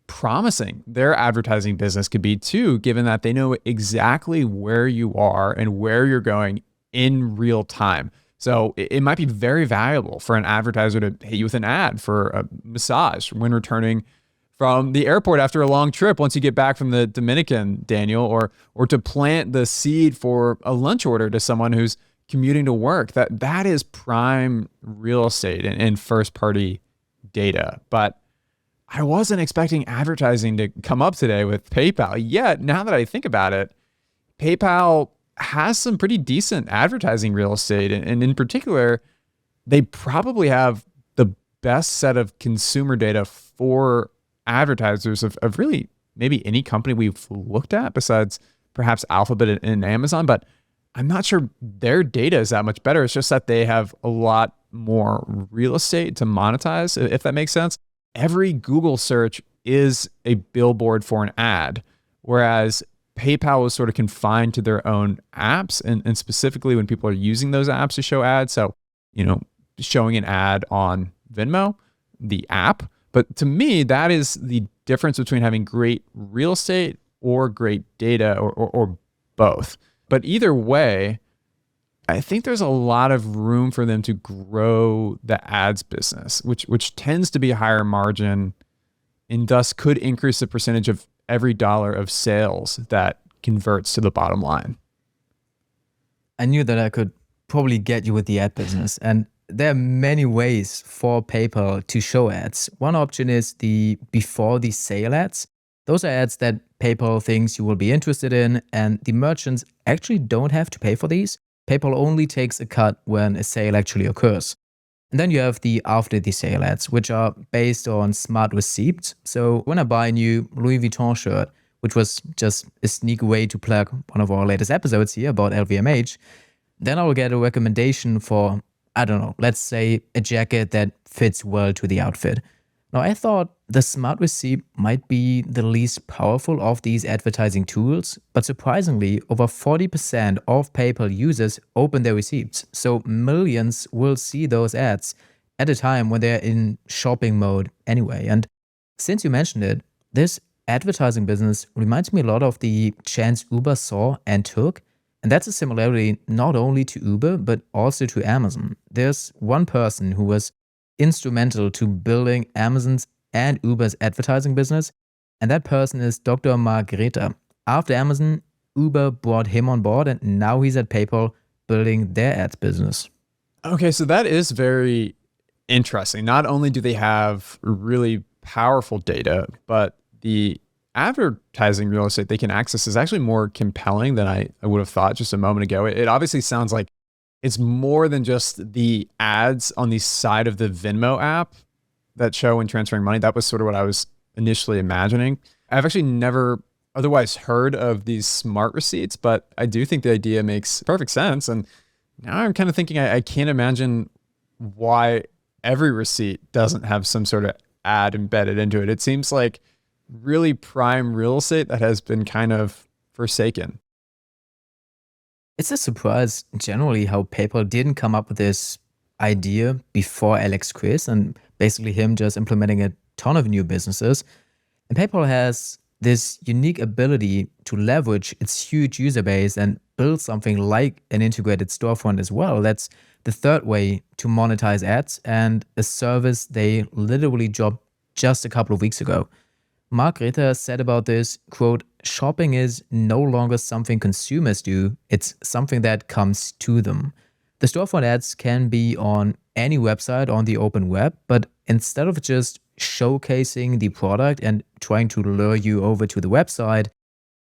S2: promising their advertising business could be too, given that they know exactly where you are and where you're going in real time. So it might be very valuable for an advertiser to hit you with an ad for a massage when returning from the airport after a long trip once you get back from the Dominican, Daniel, or to plant the seed for a lunch order to someone who's commuting to work. That is prime real estate and first party data. But I wasn't expecting advertising to come up today with PayPal. Yet, now that I think about it, PayPal has some pretty decent advertising real estate. And in particular, they probably have the best set of consumer data for advertisers of really maybe any company we've looked at besides perhaps Alphabet and Amazon. But I'm not sure their data is that much better. It's just that they have a lot more real estate to monetize, if that makes sense. Every Google search is a billboard for an ad, whereas PayPal was sort of confined to their own apps and specifically when people are using those apps to show ads. So, showing an ad on Venmo, the app. But to me, that is the difference between having great real estate or great data or both. But either way, I think there's a lot of room for them to grow the ads business, which tends to be a higher margin and thus could increase the percentage of every dollar of sales that converts to the bottom line.
S1: I knew that I could probably get you with the ad business, and there are many ways for PayPal to show ads. One option is the before the sale ads. Those are ads that PayPal thinks you will be interested in, and the merchants actually don't have to pay for these. PayPal only takes a cut when a sale actually occurs. And then you have the after the sale ads, which are based on smart receipts. So when I buy a new Louis Vuitton shirt, which was just a sneak way to plug one of our latest episodes here about LVMH, then I will get a recommendation for, I don't know, let's say a jacket that fits well to the outfit. Now, I thought the smart receipt might be the least powerful of these advertising tools, but surprisingly, over 40% of PayPal users open their receipts. So millions will see those ads at a time when they're in shopping mode anyway. And since you mentioned it, this advertising business reminds me a lot of the chance Uber saw and took. And that's a similarity not only to Uber, but also to Amazon. There's one person who was instrumental to building Amazon's and Uber's advertising business, and that person is Dr. Mark Greta. After Amazon, Uber brought him on board, and now he's at PayPal building their ads business.
S2: Okay, so that is very interesting. Not only do they have really powerful data, but the advertising real estate they can access is actually more compelling than I would have thought just a moment ago. It obviously sounds like it's more than just the ads on the side of the Venmo app that show when transferring money. That was sort of what I was initially imagining. I've actually never otherwise heard of these smart receipts, but I do think the idea makes perfect sense. And now I'm kind of thinking I can't imagine why every receipt doesn't have some sort of ad embedded into it. It seems like really prime real estate that has been kind of forsaken.
S1: It's a surprise generally how PayPal didn't come up with this idea before Alex Chris and basically him just implementing a ton of new businesses. And PayPal has this unique ability to leverage its huge user base and build something like an integrated storefront as well. That's the third way to monetize ads and a service they literally dropped just a couple of weeks ago. Mark Ritter said about this, quote, shopping is no longer something consumers do, it's something that comes to them. The storefront ads can be on any website on the open web, but instead of just showcasing the product and trying to lure you over to the website,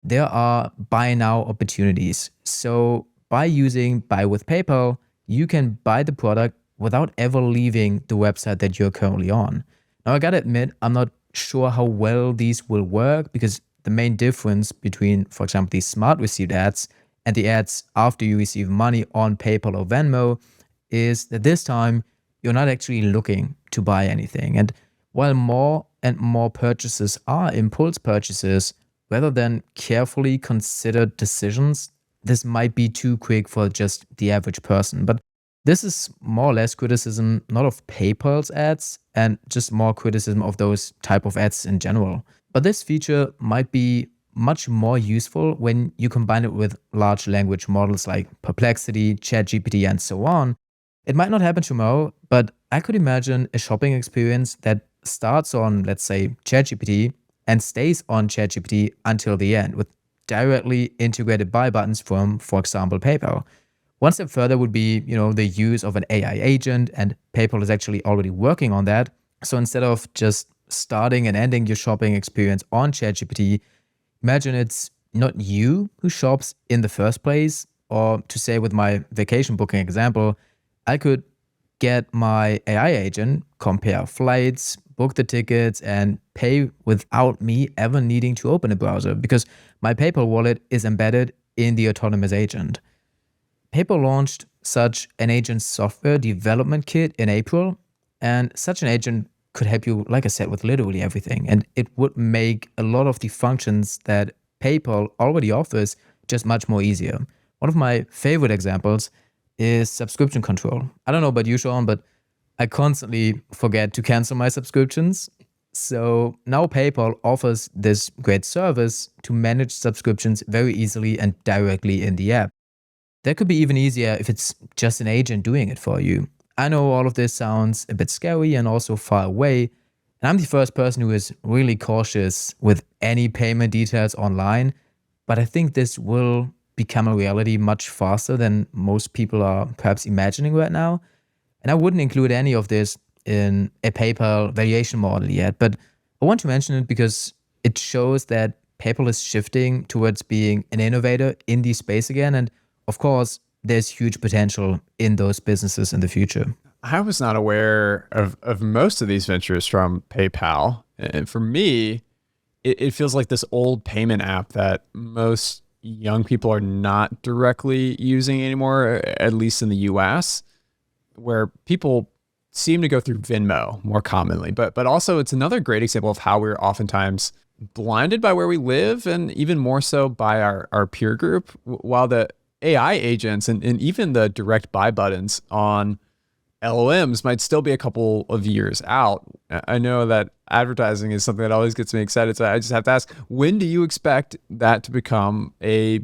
S1: there are buy now opportunities. So by using Buy with PayPal, you can buy the product without ever leaving the website that you're currently on. Now, I gotta admit, I'm not sure how well these will work because the main difference between, for example, these smart receipt ads and the ads after you receive money on PayPal or Venmo is that this time you're not actually looking to buy anything. And while more and more purchases are impulse purchases, rather than carefully considered decisions, this might be too quick for just the average person. But this is more or less criticism, not of PayPal's ads, and just more criticism of those type of ads in general. But this feature might be much more useful when you combine it with large language models like Perplexity, ChatGPT, and so on. It might not happen tomorrow, but I could imagine a shopping experience that starts on, let's say, ChatGPT and stays on ChatGPT until the end with directly integrated buy buttons from, for example, PayPal. One step further would be, the use of an AI agent, and PayPal is actually already working on that. So instead of just starting and ending your shopping experience on ChatGPT, imagine it's not you who shops in the first place, or to say with my vacation booking example, I could get my AI agent compare flights, book the tickets, and pay without me ever needing to open a browser because my PayPal wallet is embedded in the autonomous agent. PayPal launched such an agent software development kit in April, and such an agent could help you, like I said, with literally everything. And it would make a lot of the functions that PayPal already offers just much more easier. One of my favorite examples is subscription control. I don't know about you, Shawn, but I constantly forget to cancel my subscriptions. So now PayPal offers this great service to manage subscriptions very easily and directly in the app. That could be even easier if it's just an agent doing it for you. I know all of this sounds a bit scary and also far away, and I'm the first person who is really cautious with any payment details online, but I think this will become a reality much faster than most people are perhaps imagining right now. And I wouldn't include any of this in a PayPal valuation model yet, but I want to mention it because it shows that PayPal is shifting towards being an innovator in the space again. And of course, there's huge potential in those businesses in the future.
S2: I was not aware of most of these ventures from PayPal. And for me, it feels like this old payment app that most young people are not directly using anymore, at least in the US, where people seem to go through Venmo more commonly. But also it's another great example of how we're oftentimes blinded by where we live and even more so by our peer group, while the AI agents and even the direct buy buttons on LLMs might still be a couple of years out. I know that advertising is something that always gets me excited. So I just have to ask, when do you expect that to become a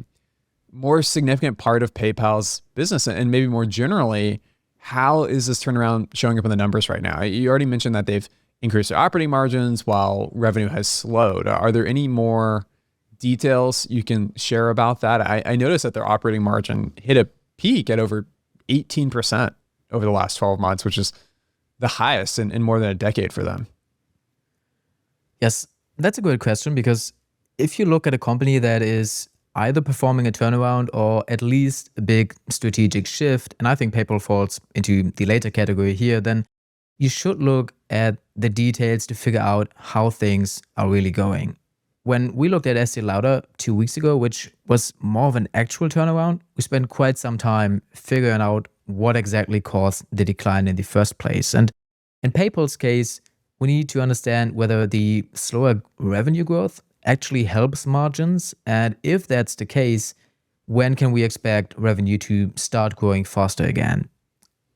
S2: more significant part of PayPal's business? And maybe more generally, how is this turnaround showing up in the numbers right now? You already mentioned that they've increased their operating margins while revenue has slowed. Are there any more details you can share about that? I noticed that their operating margin hit a peak at over 18% over the last 12 months, which is the highest in more than a decade for them.
S1: Yes, that's a good question because if you look at a company that is either performing a turnaround or at least a big strategic shift, and I think PayPal falls into the later category here, then you should look at the details to figure out how things are really going. when we looked at Estee Lauder 2 weeks ago, which was more of an actual turnaround, we spent quite some time figuring out what exactly caused the decline in the first place. And in PayPal's case, we need to understand whether the slower revenue growth actually helps margins. And if that's the case, when can we expect revenue to start growing faster again?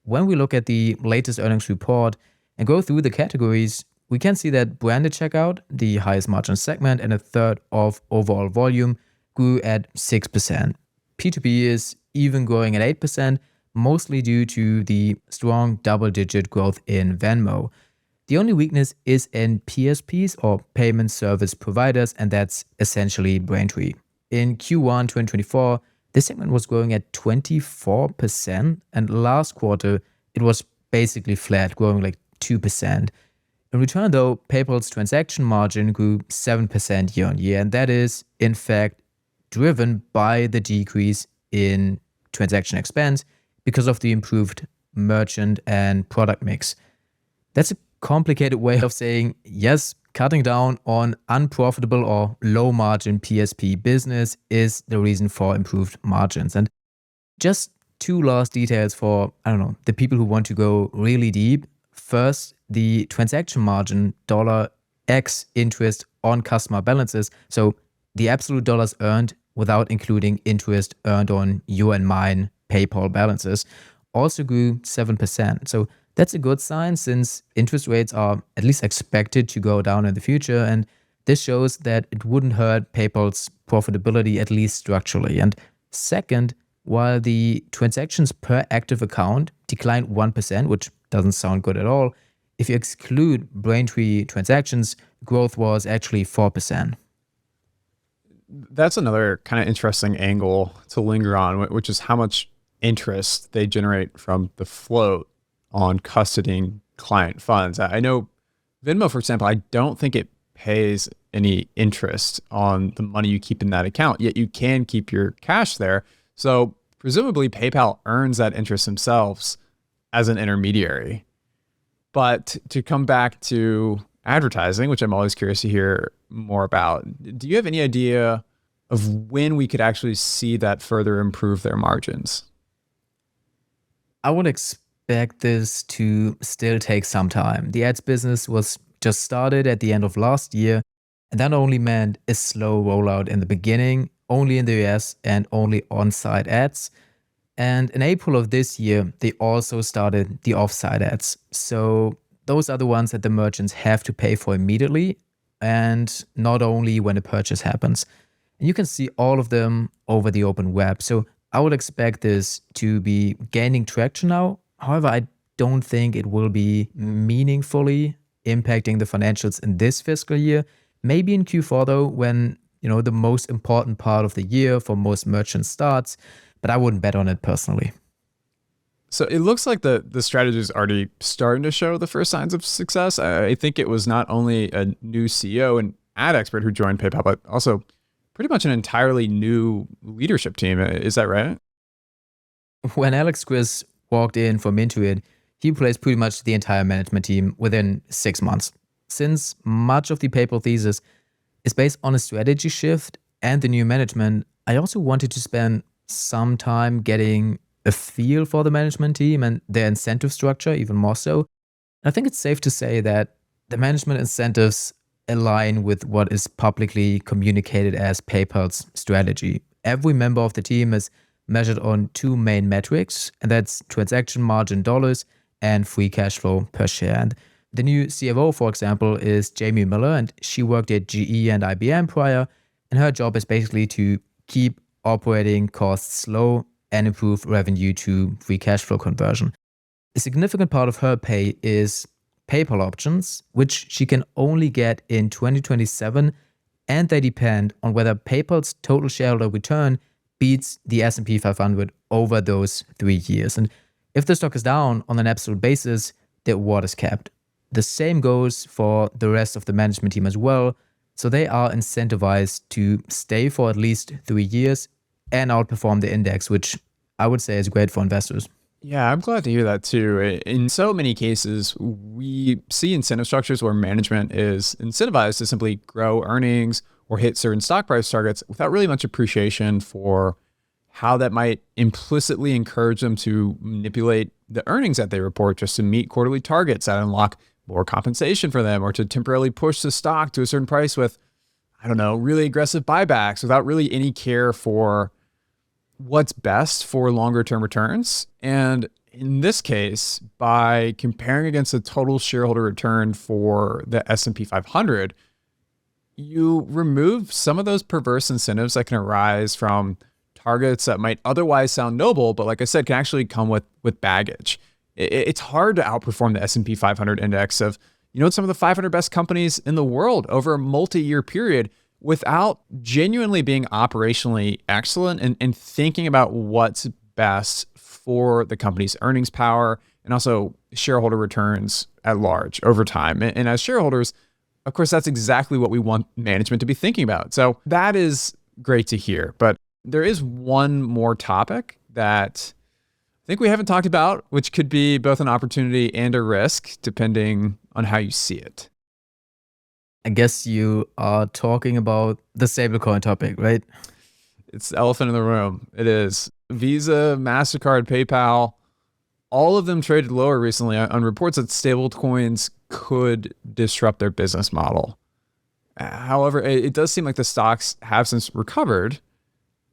S1: When we look at the latest earnings report and go through the categories, we can see that branded checkout, the highest margin segment and a third of overall volume, grew at 6%. P2P is even growing at 8%, mostly due to the strong double-digit growth in Venmo. The only weakness is in PSPs, or payment service providers, and that's essentially Braintree. In Q1 2024, this segment was growing at 24%, and last quarter it was basically flat, growing like 2%. In return, though, PayPal's transaction margin grew 7% year on year, and that is, in fact, driven by the decrease in transaction expense because of the improved merchant and product mix. That's a complicated way of saying, yes, cutting down on unprofitable or low margin PSP business is the reason for improved margins. And just two last details for, the people who want to go really deep. First, the transaction margin, dollar X interest on customer balances. So the absolute dollars earned without including interest earned on your and mine PayPal balances, also grew 7%. So that's a good sign, since interest rates are at least expected to go down in the future, and this shows that it wouldn't hurt PayPal's profitability, at least structurally. And second, while the transactions per active account declined 1%, which doesn't sound good at all, if you exclude Braintree transactions, growth was actually 4%.
S2: That's another kind of interesting angle to linger on, which is how much interest they generate from the float on custodying client funds. I know Venmo, for example, I don't think it pays any interest on the money you keep in that account, yet you can keep your cash there. So presumably PayPal earns that interest themselves as an intermediary. But to come back to advertising, which I'm always curious to hear more about, do you have any idea of when we could actually see that further improve their margins?
S1: I would expect this to still take some time. The ads business was just started at the end of last year, and that only meant a slow rollout in the beginning, only in the US and only on-site ads. And in April of this year, they also started the off-site ads. So those are the ones that the merchants have to pay for immediately, and not only when a purchase happens. And you can see all of them over the open web. So I would expect this to be gaining traction now. However, I don't think it will be meaningfully impacting the financials in this fiscal year. Maybe in Q4 though, when the most important part of the year for most merchants starts, but I wouldn't bet on it personally.
S2: So it looks like the strategy is already starting to show the first signs of success. I think it was not only a new CEO and ad expert who joined PayPal, but also pretty much an entirely new leadership team. Is that right?
S1: When Alex Chris walked in from Intuit, he replaced pretty much the entire management team within 6 months. Since much of the PayPal thesis is based on a strategy shift and the new management, I also wanted to spend some time getting a feel for the management team and their incentive structure even more so. I think it's safe to say that the management incentives align with what is publicly communicated as PayPal's strategy. Every member of the team is measured on two main metrics, and that's transaction margin dollars and free cash flow per share. And the new CFO, for example, is Jamie Miller, and she worked at GE and IBM prior, and her job is basically to keep operating costs low and improve revenue to free cash flow conversion. A significant part of her pay is PayPal options, which she can only get in 2027, and they depend on whether PayPal's total shareholder return beats the S&P 500 over those 3 years. And if the stock is down on an absolute basis, the award is capped. The same goes for the rest of the management team as well. So they are incentivized to stay for at least 3 years and outperform the index, which I would say is great for investors.
S2: Yeah, I'm glad to hear that too. In so many cases, we see incentive structures where management is incentivized to simply grow earnings or hit certain stock price targets without really much appreciation for how that might implicitly encourage them to manipulate the earnings that they report just to meet quarterly targets that unlock more compensation for them, or to temporarily push the stock to a certain price with, I don't know, really aggressive buybacks without really any care for what's best for longer term returns. And in this case, by comparing against the total shareholder return for the S&P 500, you remove some of those perverse incentives that can arise from targets that might otherwise sound noble, but like I said, can actually come with baggage. It's hard to outperform the S&P 500 index of, some of the 500 best companies in the world over a multi-year period without genuinely being operationally excellent and thinking about what's best for the company's earnings power and also shareholder returns at large over time. And as shareholders, of course, that's exactly what we want management to be thinking about. So that is great to hear. But there is one more topic that I think we haven't talked about, which could be both an opportunity and a risk, depending on how you see it.
S1: I guess you are talking about the stablecoin topic, right?
S2: It's the elephant in the room. It is. Visa, MasterCard, PayPal, all of them traded lower recently on reports that stablecoins could disrupt their business model. However, it does seem like the stocks have since recovered,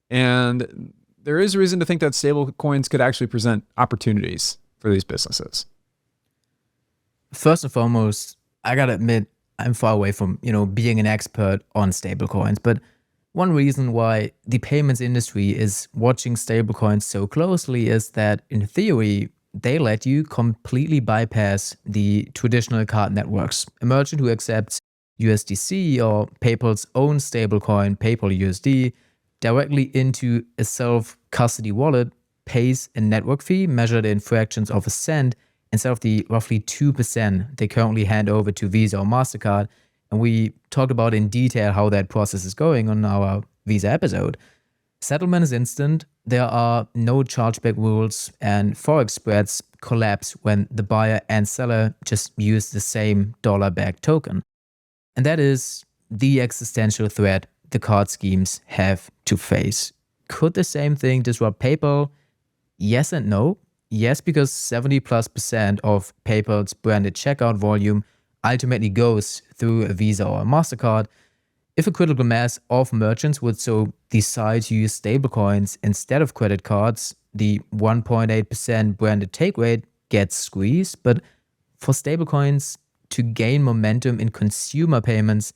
S2: and there is reason to think that stablecoins could actually present opportunities for these businesses.
S1: First and foremost, I gotta admit, I'm far away from, being an expert on stablecoins, but one reason why the payments industry is watching stablecoins so closely is that, in theory, they let you completely bypass the traditional card networks. A merchant who accepts USDC or PayPal's own stablecoin, PayPal USD, directly into a self-custody wallet pays a network fee measured in fractions of a cent instead of the roughly 2% they currently hand over to Visa or MasterCard. And we talked about in detail how that process is going on our Visa episode. Settlement is instant, there are no chargeback rules, and forex spreads collapse when the buyer and seller just use the same dollar-backed token. And that is the existential threat the card schemes have to face. Could the same thing disrupt PayPal? Yes and no. Yes, because 70+% of PayPal's branded checkout volume ultimately goes through a Visa or a MasterCard. If a critical mass of merchants would so decide to use stablecoins instead of credit cards, the 1.8% branded take rate gets squeezed. But for stablecoins to gain momentum in consumer payments,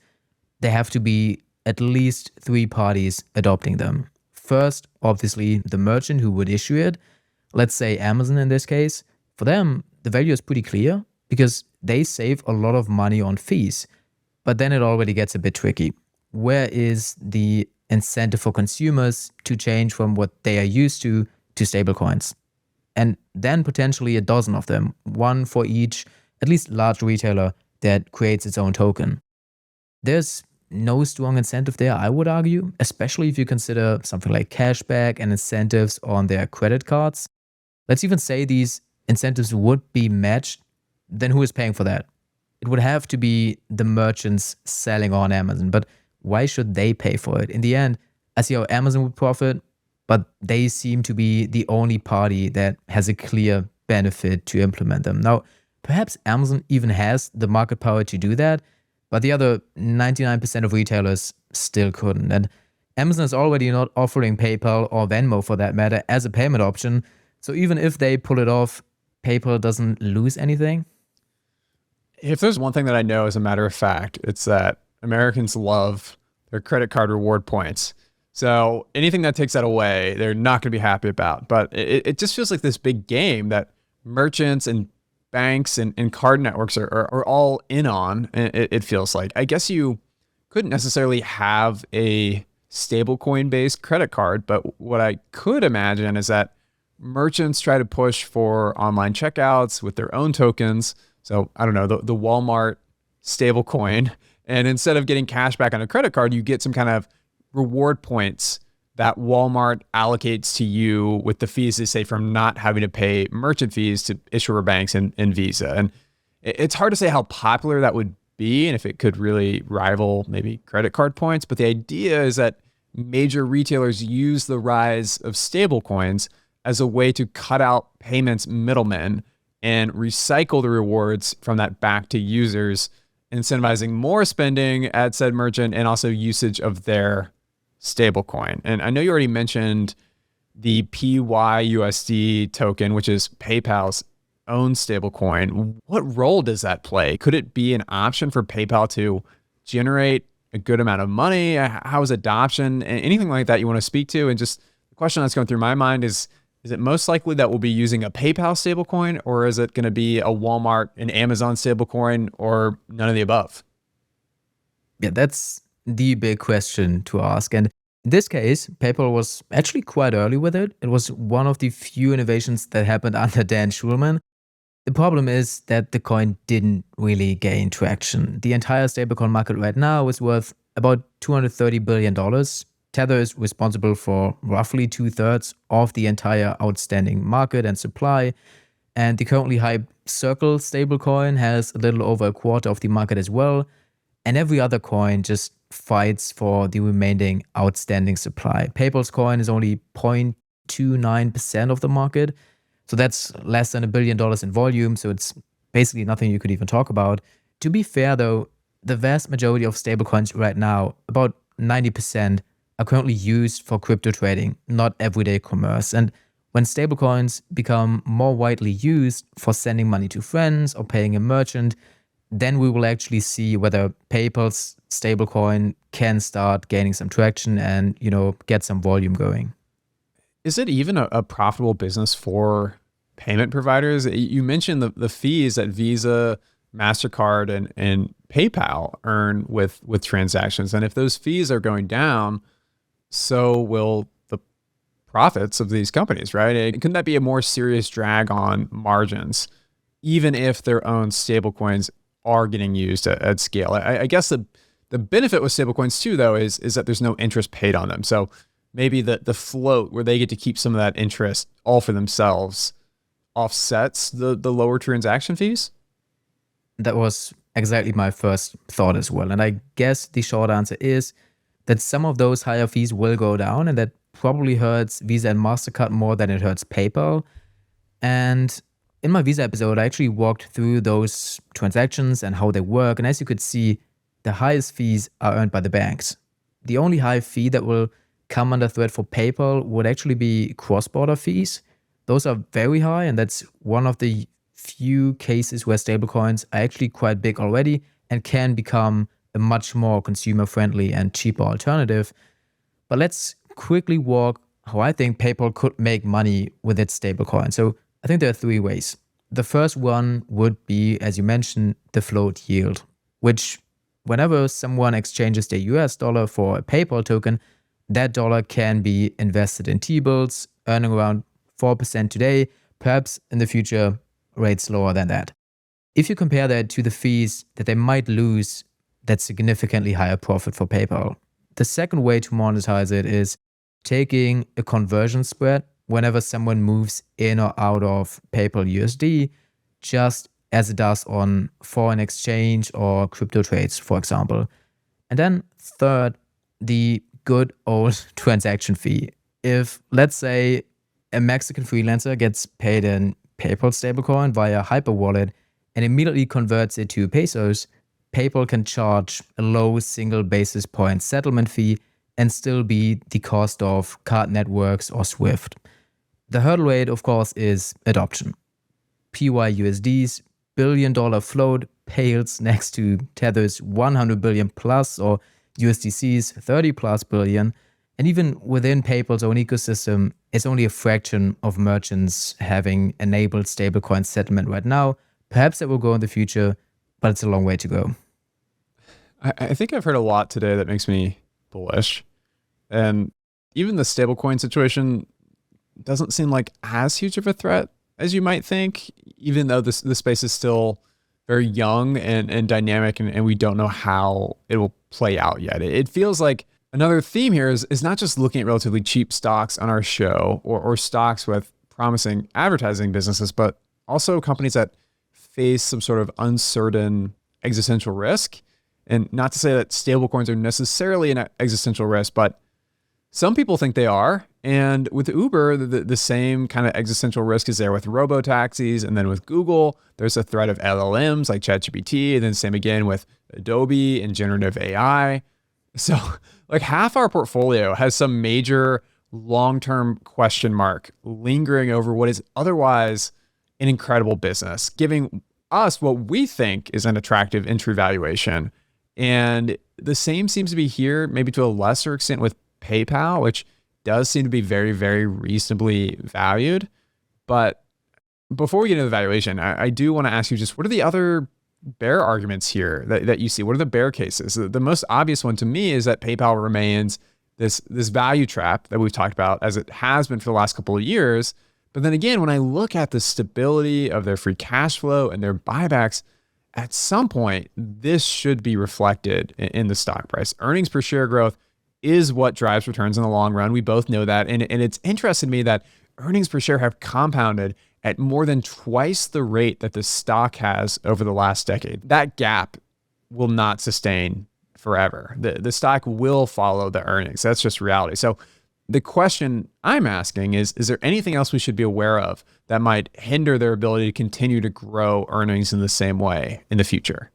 S1: there have to be at least 3 parties adopting them. First, obviously, the merchant who would issue it, let's say Amazon in this case. For them, the value is pretty clear because they save a lot of money on fees. But then it already gets a bit tricky. Where is the incentive for consumers to change from what they are used to stablecoins? And then potentially a dozen of them, one for each, at least large retailer that creates its own token. There's no strong incentive there, I would argue, especially if you consider something like cashback and incentives on their credit cards. Let's even say these incentives would be matched, then who is paying for that? It would have to be the merchants selling on Amazon, but why should they pay for it? In the end, I see how Amazon would profit, but they seem to be the only party that has a clear benefit to implement them. Now, perhaps Amazon even has the market power to do that, but the other 99% of retailers still couldn't. And Amazon is already not offering PayPal or Venmo, for that matter, as a payment option. So even if they pull it off, PayPal doesn't lose anything.
S2: If there's one thing that I know as a matter of fact, it's that Americans love their credit card reward points. So anything that takes that away, they're not going to be happy about. But it just feels like this big game that merchants and banks and card networks are all in on. It feels like. I guess you couldn't necessarily have a stablecoin based credit card, but what I could imagine is that merchants try to push for online checkouts with their own tokens. So I don't know, the Walmart stablecoin, and instead of getting cash back on a credit card, you get some kind of reward points that Walmart allocates to you with the fees they say from not having to pay merchant fees to issuer banks and Visa. And it's hard to say how popular that would be and if it could really rival maybe credit card points. But the idea is that major retailers use the rise of stablecoins as a way to cut out payments middlemen and recycle the rewards from that back to users, incentivizing more spending at said merchant and also usage of their stablecoin. And I know you already mentioned the PYUSD token, which is PayPal's own stablecoin. What role does that play? Could it be an option for PayPal to generate a good amount of money? How is adoption? Anything like that you want to speak to? And just the question that's going through my mind is it most likely that we'll be using a PayPal stablecoin, or is it going to be a Walmart and Amazon stablecoin, or none of the above?
S1: Yeah, that's the big question to ask. And in this case, PayPal was actually quite early with it. It was one of the few innovations that happened under Dan Schulman. The problem is that the coin didn't really gain traction. The entire stablecoin market right now is worth about $230 billion. Tether is responsible for roughly 2/3 of the entire outstanding market and supply. And the currently hyped Circle stablecoin has a little over a quarter of the market as well. And every other coin just fights for the remaining outstanding supply. PayPal's coin is only 0.29% of the market. So that's less than $1 billion in volume. So it's basically nothing you could even talk about. To be fair though, the vast majority of stablecoins right now, about 90%, are currently used for crypto trading, not everyday commerce. And when stablecoins become more widely used for sending money to friends or paying a merchant, then we will actually see whether PayPal's stablecoin can start gaining some traction and, get some volume going.
S2: Is it even a profitable business for payment providers? You mentioned the fees that Visa, MasterCard, and PayPal earn with transactions. And if those fees are going down, so will the profits of these companies, right? Couldn't that be a more serious drag on margins, even if their own stablecoins are getting used at scale? I guess the benefit with stablecoins too, though, is that there's no interest paid on them. So maybe the float where they get to keep some of that interest all for themselves offsets the lower transaction fees?
S1: That was exactly my first thought as well. And I guess the short answer is that some of those higher fees will go down, and that probably hurts Visa and MasterCard more than it hurts PayPal. And in my Visa episode, I actually walked through those transactions and how they work. And as you could see, the highest fees are earned by the banks. The only high fee that will come under threat for PayPal would actually be cross-border fees. Those are very high, and that's one of the few cases where stablecoins are actually quite big already and can become a much more consumer-friendly and cheaper alternative. But let's quickly walk how I think PayPal could make money with its stablecoin. So I think there are 3 ways. The first one would be, as you mentioned, the float yield, which whenever someone exchanges their US dollar for a PayPal token, that dollar can be invested in T-bills, earning around 4% today, perhaps in the future rates lower than that. If you compare that to the fees that they might lose, that's significantly higher profit for PayPal. The second way to monetize it is taking a conversion spread whenever someone moves in or out of PayPal USD, just as it does on foreign exchange or crypto trades, for example. And then third, the good old transaction fee. If, let's say, a Mexican freelancer gets paid in PayPal stablecoin via Hyperwallet and immediately converts it to pesos, PayPal can charge a low single basis point settlement fee and still be the cost of card networks or SWIFT. The hurdle rate, of course, is adoption. PYUSD's billion-dollar float pales next to Tether's 100 billion plus or USDC's 30 plus billion. And even within PayPal's own ecosystem, it's only a fraction of merchants having enabled stablecoin settlement right now. Perhaps that will go in the future, but it's a long way to go.
S2: I think I've heard a lot today that makes me bullish. And even the stablecoin situation doesn't seem like as huge of a threat as you might think, even though the space is still very young and dynamic, and we don't know how it will play out yet. It feels like another theme here is not just looking at relatively cheap stocks on our show or stocks with promising advertising businesses, but also companies that face some sort of uncertain existential risk. And not to say that stablecoins are necessarily an existential risk, but some people think they are. And with Uber, the same kind of existential risk is there with robo-taxis. And then with Google, there's a threat of LLMs like ChatGPT. And then same again with Adobe and generative AI. So like half our portfolio has some major long-term question mark lingering over what is otherwise an incredible business, giving us what we think is an attractive entry valuation. And the same seems to be here, maybe to a lesser extent with PayPal, which does seem to be very, very reasonably valued. But before we get into the valuation, I do want to ask you just what are the other bear arguments here that you see? What are the bear cases? The most obvious one to me is that PayPal remains this value trap that we've talked about as it has been for the last couple of years. But then again, when I look at the stability of their free cash flow and their buybacks, at some point, this should be reflected in the stock price. Earnings per share growth is what drives returns in the long run. We both know that. And it's interesting to me that earnings per share have compounded at more than twice the rate that the stock has over the last decade. That gap will not sustain forever. The stock will follow the earnings. That's just reality. So the question I'm asking is there anything else we should be aware of that might hinder their ability to continue to grow earnings in the same way in the future?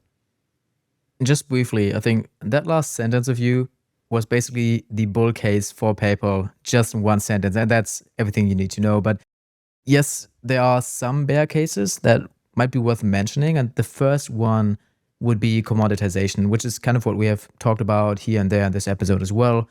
S1: Just briefly, I think that last sentence of you was basically the bull case for PayPal, just in one sentence. And that's everything you need to know. But yes, there are some bear cases that might be worth mentioning. And the first one would be commoditization, which is kind of what we have talked about here and there in this episode as well.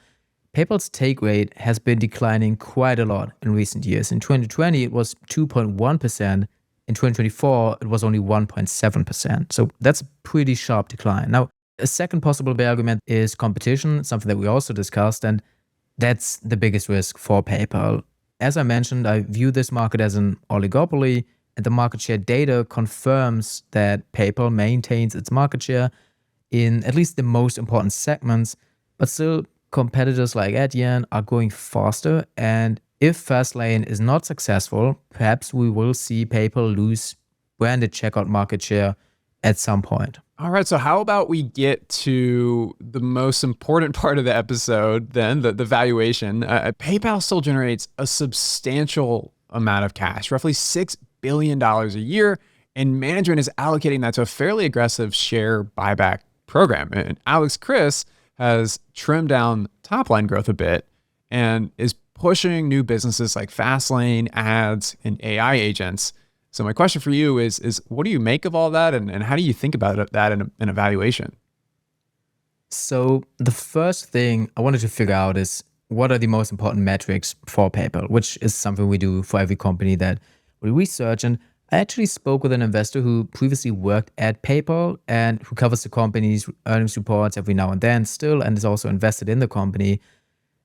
S1: PayPal's take rate has been declining quite a lot in recent years. In 2020, it was 2.1%. In 2024, it was only 1.7%. So that's a pretty sharp decline. Now, a second possible bear argument is competition, something that we also discussed, and that's the biggest risk for PayPal. As I mentioned, I view this market as an oligopoly, and the market share data confirms that PayPal maintains its market share in at least the most important segments, but still competitors like Adyen are going faster, and if Fastlane is not successful, perhaps we will see PayPal lose branded checkout market share at some point.
S2: All right, so how about we get to the most important part of the episode then, the valuation. PayPal still generates a substantial amount of cash, roughly $6 billion a year, and management is allocating that to a fairly aggressive share buyback program. And Alex Chris has trimmed down top line growth a bit and is pushing new businesses like Fastlane, ads, and AI agents. So my question for you is what do you make of all that, and how do you think about that in a valuation?
S1: So the first thing I wanted to figure out is what are the most important metrics for PayPal, which is something we do for every company that we research. And I actually spoke with an investor who previously worked at PayPal and who covers the company's earnings reports every now and then still, and is also invested in the company.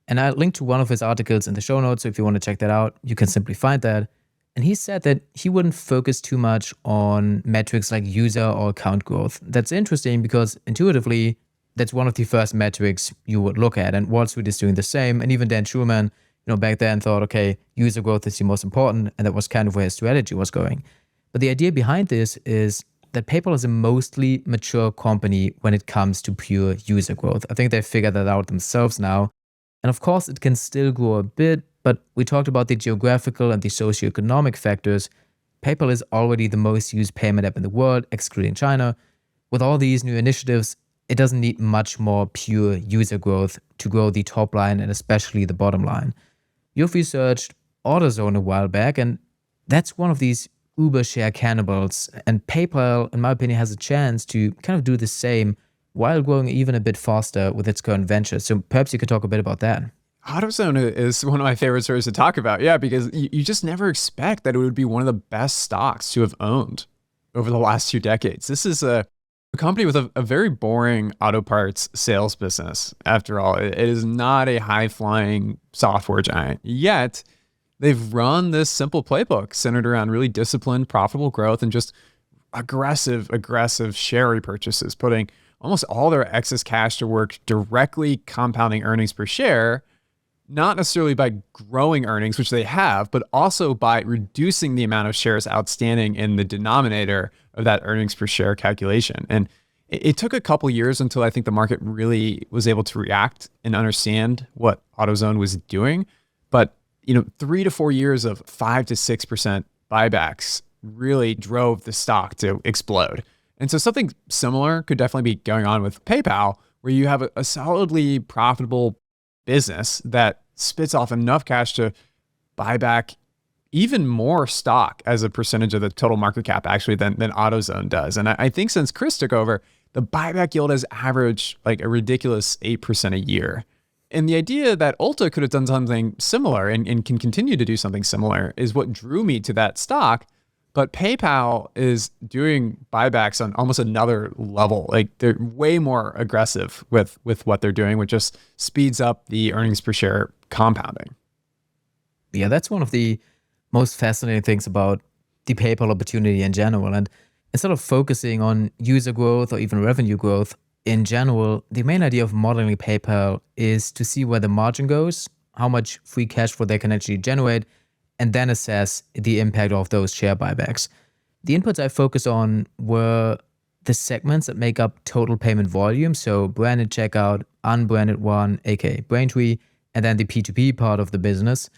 S1: And I linked to one of his articles in the show notes, so if you want to check that out, you can simply find that. And he said that he wouldn't focus too much on metrics like user or account growth. That's interesting because intuitively, that's one of the first metrics you would look at. And Wall Street is doing the same. And even Dan Schumann, back then thought, okay, user growth is the most important. And that was kind of where his strategy was going. But the idea behind this is that PayPal is a mostly mature company when it comes to pure user growth. I think they figured that out themselves now. And of course, it can still grow a bit, but we talked about the geographical and the socioeconomic factors. PayPal is already the most used payment app in the world, excluding China. With all these new initiatives, it doesn't need much more pure user growth to grow the top line and especially the bottom line. You've researched AutoZone a while back, and that's one of these Uber share cannibals. And PayPal, in my opinion, has a chance to kind of do the same while growing even a bit faster with its current venture. So perhaps you could talk a bit about that.
S2: AutoZone is one of my favorite stories to talk about. Yeah, because you just never expect that it would be one of the best stocks to have owned over the last 2 decades. This is a company with a very boring auto parts sales business. After all, it is not a high-flying software giant. Yet, they've run this simple playbook centered around really disciplined, profitable growth and just aggressive share repurchases, putting almost all their excess cash to work directly compounding earnings per share, not necessarily by growing earnings, which they have, but also by reducing the amount of shares outstanding in the denominator of that earnings per share calculation. And It took a couple years until I think the market really was able to react and understand what AutoZone was doing. But 3 to 4 years of 5 to 6% buybacks really drove the stock to explode. And so something similar could definitely be going on with PayPal, where you have a solidly profitable business that spits off enough cash to buy back even more stock as a percentage of the total market cap actually than AutoZone does. And I think since Chris took over, the buyback yield has averaged like a ridiculous 8% a year. And the idea that Ulta could have done something similar and can continue to do something similar is what drew me to that stock. But PayPal is doing buybacks on almost another level. Like they're way more aggressive with what they're doing, which just speeds up the earnings per share compounding.
S1: Yeah, that's one of the most fascinating things about the PayPal opportunity in general. And instead of focusing on user growth or even revenue growth in general, the main idea of modeling PayPal is to see where the margin goes, how much free cash flow they can actually generate, and then assess the impact of those share buybacks. The inputs I focused on were the segments that make up total payment volume, so branded checkout, unbranded one, aka Braintree, and then the P2P part of the business.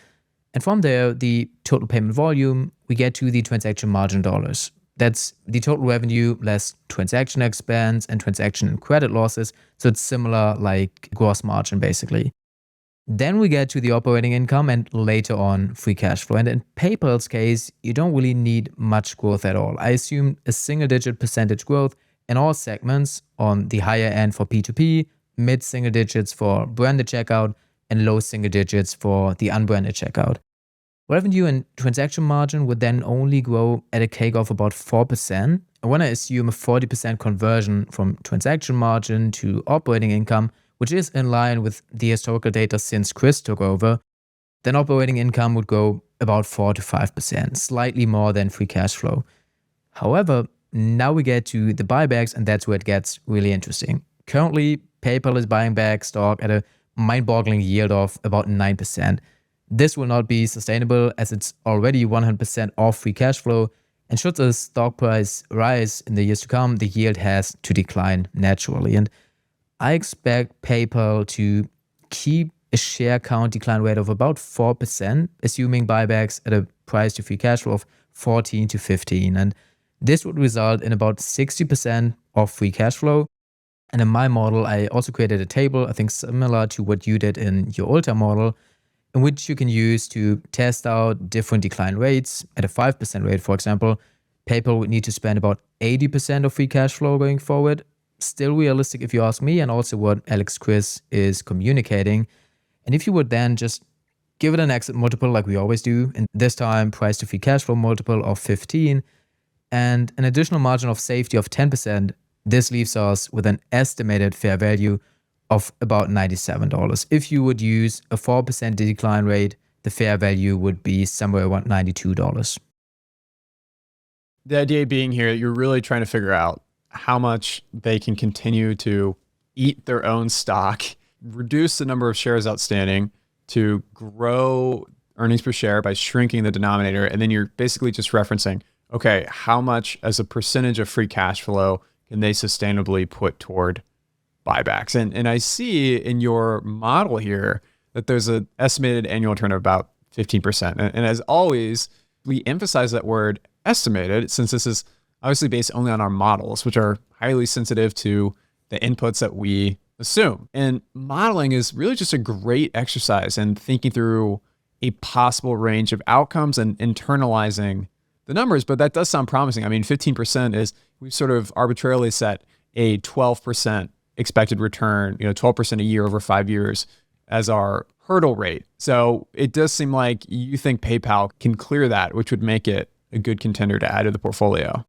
S1: And from there, the total payment volume, we get to the transaction margin dollars. That's the total revenue less transaction expense and transaction and credit losses. So it's similar like gross margin, basically. Then we get to the operating income and later on free cash flow. And in PayPal's case, you don't really need much growth at all. I assume a single-digit percentage growth in all segments on the higher end for P2P, mid-single digits for branded checkout, and low single digits for the unbranded checkout. Revenue and transaction margin would then only grow at a CAGR of about 4%. And when I assume a 40% conversion from transaction margin to operating income, which is in line with the historical data since Chris took over, then operating income would grow about 4 to 5%, slightly more than free cash flow. However, now we get to the buybacks, and that's where it gets really interesting. Currently, PayPal is buying back stock at a mind-boggling yield of about 9%. This will not be sustainable as it's already 100% off free cash flow, and should the stock price rise in the years to come, the yield has to decline naturally. And I expect PayPal to keep a share count decline rate of about 4%, assuming buybacks at a price to free cash flow of 14 to 15. And this would result in about 60% of free cash flow. And in my model, I also created a table, I think similar to what you did in your Ulta model, in which you can use to test out different decline rates. At a 5% rate, for example, PayPal would need to spend about 80% of free cash flow going forward. Still realistic if you ask me, and also what Alex Chris is communicating. And if you would then just give it an exit multiple like we always do, and this time price to free cash flow multiple of 15, and an additional margin of safety of 10%, this leaves us with an estimated fair value of about $97. If you would use a 4% decline rate, the fair value would be somewhere around $92.
S2: The idea being here, you're really trying to figure out how much they can continue to eat their own stock, reduce the number of shares outstanding to grow earnings per share by shrinking the denominator. And then you're basically just referencing, okay, how much as a percentage of free cash flow can they sustainably put toward buybacks? And I see in your model here that there's an estimated annual return of about 15%. And as always, we emphasize that word estimated, since this is obviously based only on our models, which are highly sensitive to the inputs that we assume. And modeling is really just a great exercise in thinking through a possible range of outcomes and internalizing the numbers. But that does sound promising. I mean, 15% is, we've sort of arbitrarily set a 12% expected return, 12% a year over 5 years as our hurdle rate. So it does seem like you think PayPal can clear that, which would make it a good contender to add to the portfolio.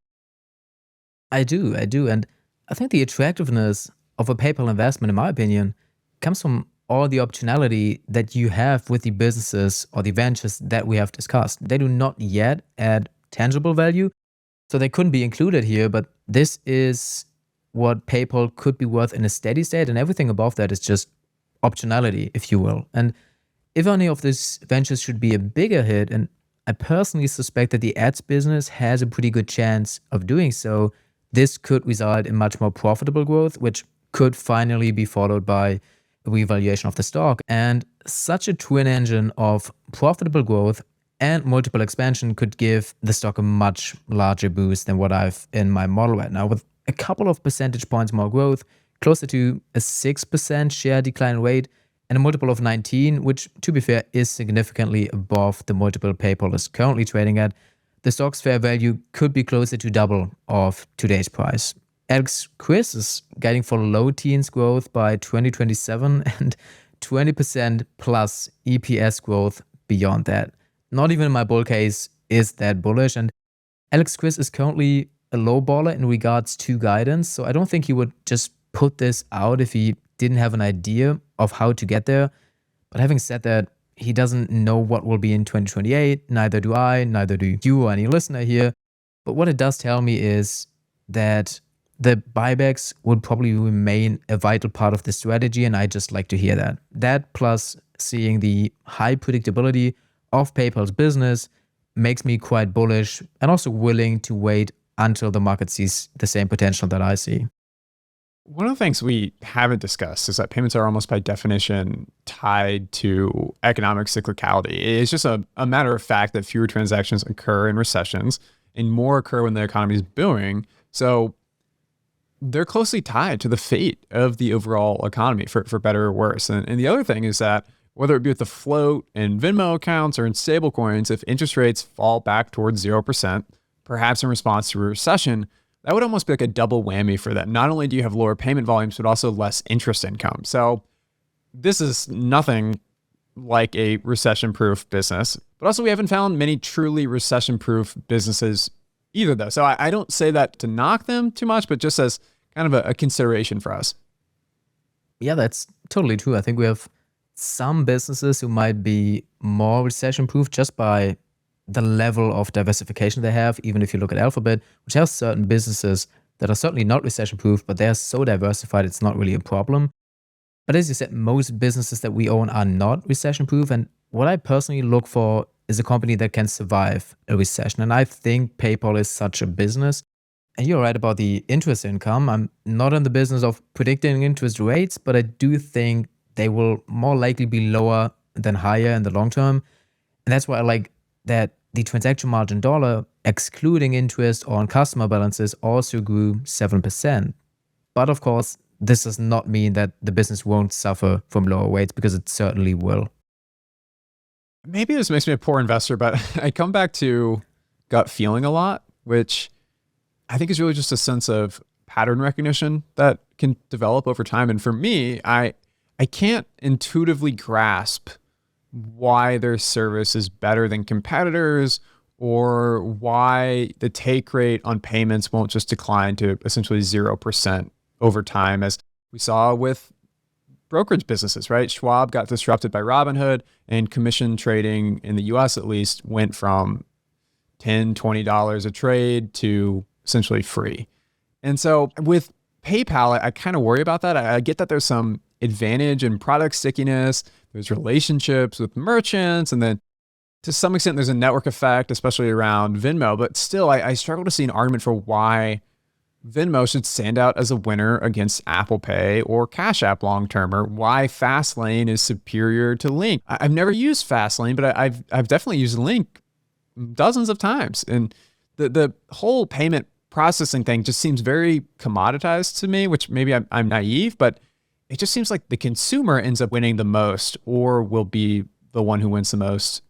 S1: I do. And I think the attractiveness of a PayPal investment, in my opinion, comes from all the optionality that you have with the businesses or the ventures that we have discussed. They do not yet add tangible value, so they couldn't be included here, but this is what PayPal could be worth in a steady state, and everything above that is just optionality, if you will. And if any of these ventures should be a bigger hit, and I personally suspect that the ads business has a pretty good chance of doing so, this could result in much more profitable growth, which could finally be followed by a revaluation of the stock. And such a twin engine of profitable growth and multiple expansion could give the stock a much larger boost than what I've in my model right now, with a couple of percentage points more growth, closer to a 6% share decline rate, and a multiple of 19, which, to be fair, is significantly above the multiple PayPal is currently trading at. The stock's fair value could be closer to double of today's price. Alex Chris is guiding for low teens growth by 2027 and 20% plus EPS growth beyond that. Not even in my bull case is that bullish. And Alex Chris is currently a low baller in regards to guidance. So I don't think he would just put this out if he didn't have an idea of how to get there. But having said that, he doesn't know what will be in 2028. Neither do I, neither do you or any listener here. But what it does tell me is that the buybacks would probably remain a vital part of the strategy, and I just like to hear that. That plus seeing the high predictability of PayPal's business makes me quite bullish and also willing to wait until the market sees the same potential that I see.
S2: One of the things we haven't discussed is that payments are almost by definition tied to economic cyclicality. It's just a matter of fact that fewer transactions occur in recessions and more occur when the economy is booming. So they're closely tied to the fate of the overall economy, for better or worse. And the other thing is that whether it be with the float in Venmo accounts or in stablecoins, if interest rates fall back towards 0%, perhaps in response to a recession, that would almost be like a double whammy for them. Not only do you have lower payment volumes, but also less interest income. So this is nothing like a recession-proof business. But also we haven't found many truly recession-proof businesses either, though. So I don't say that to knock them too much, but just as kind of a consideration for us.
S1: Yeah, that's totally true. I think we have some businesses who might be more recession-proof just by the level of diversification they have. Even if you look at Alphabet, which has certain businesses that are certainly not recession-proof, but they're so diversified, it's not really a problem. But as you said, most businesses that we own are not recession-proof. And what I personally look for is a company that can survive a recession. And I think PayPal is such a business. And you're right about the interest income. I'm not in the business of predicting interest rates, but I do think they will more likely be lower than higher in the long term. And that's why I like that the transaction margin dollar, excluding interest on customer balances, also grew 7%. But of course, this does not mean that the business won't suffer from lower rates, because it certainly will.
S2: Maybe this makes me a poor investor, but I come back to gut feeling a lot, which I think is really just a sense of pattern recognition that can develop over time. And for me, I can't intuitively grasp why their service is better than competitors, or why the take rate on payments won't just decline to essentially 0% over time, as we saw with brokerage businesses, right? Schwab got disrupted by Robinhood, and commission trading in the US at least went from $10, $20 a trade to essentially free. And so with PayPal, I kind of worry about that. I get that there's some advantage in product stickiness, there's relationships with merchants, and then to some extent there's a network effect, especially around Venmo. But still, I struggle to see an argument for why Venmo should stand out as a winner against Apple Pay or Cash App long term, or why Fastlane is superior to Link. I've never used Fastlane, but I've definitely used Link dozens of times. And the whole payment processing thing just seems very commoditized to me, which maybe I'm naive, but it just seems like the consumer ends up winning the most, or will be the one who wins the most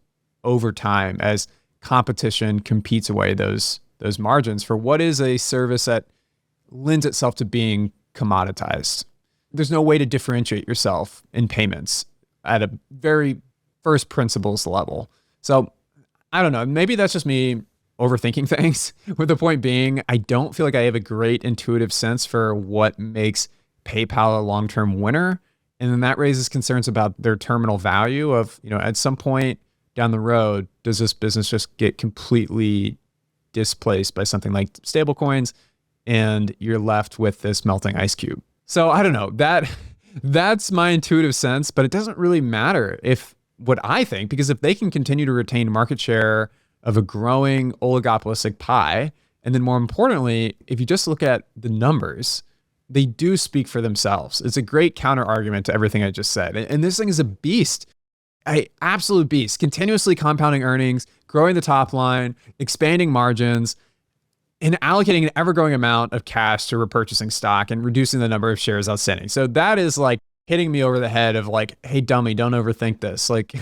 S2: over time as competition competes away those margins for what is a service that lends itself to being commoditized. There's no way to differentiate yourself in payments at a very first principles level. So I don't know, maybe that's just me overthinking things, with the point being, I don't feel like I have a great intuitive sense for what makes PayPal a long-term winner. And then that raises concerns about their terminal value of, at some point down the road, does this business just get completely displaced by something like stablecoins, and you're left with this melting ice cube? So I don't know, that's my intuitive sense, but it doesn't really matter if what I think, because if they can continue to retain market share of a growing oligopolistic pie, And then more importantly, if you just look at the numbers, they do speak for themselves. It's a great counter argument to everything I just said. And this thing is a beast, an absolute beast, continuously compounding earnings, growing the top line, expanding margins, and allocating an ever-growing amount of cash to repurchasing stock and reducing the number of shares outstanding. So that is like hitting me over the head of like, hey, dummy, don't overthink this. Like,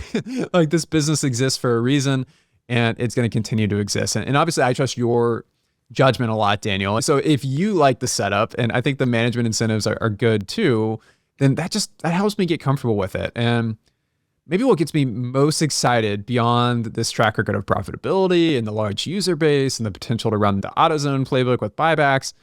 S2: like this business exists for a reason and it's going to continue to exist. And obviously I trust your judgment a lot, Daniel. So if you like the setup, and I think the management incentives are good too, then that helps me get comfortable with it. And maybe what gets me most excited beyond this track record of profitability and the large user base and the potential to run the AutoZone playbook with buybacks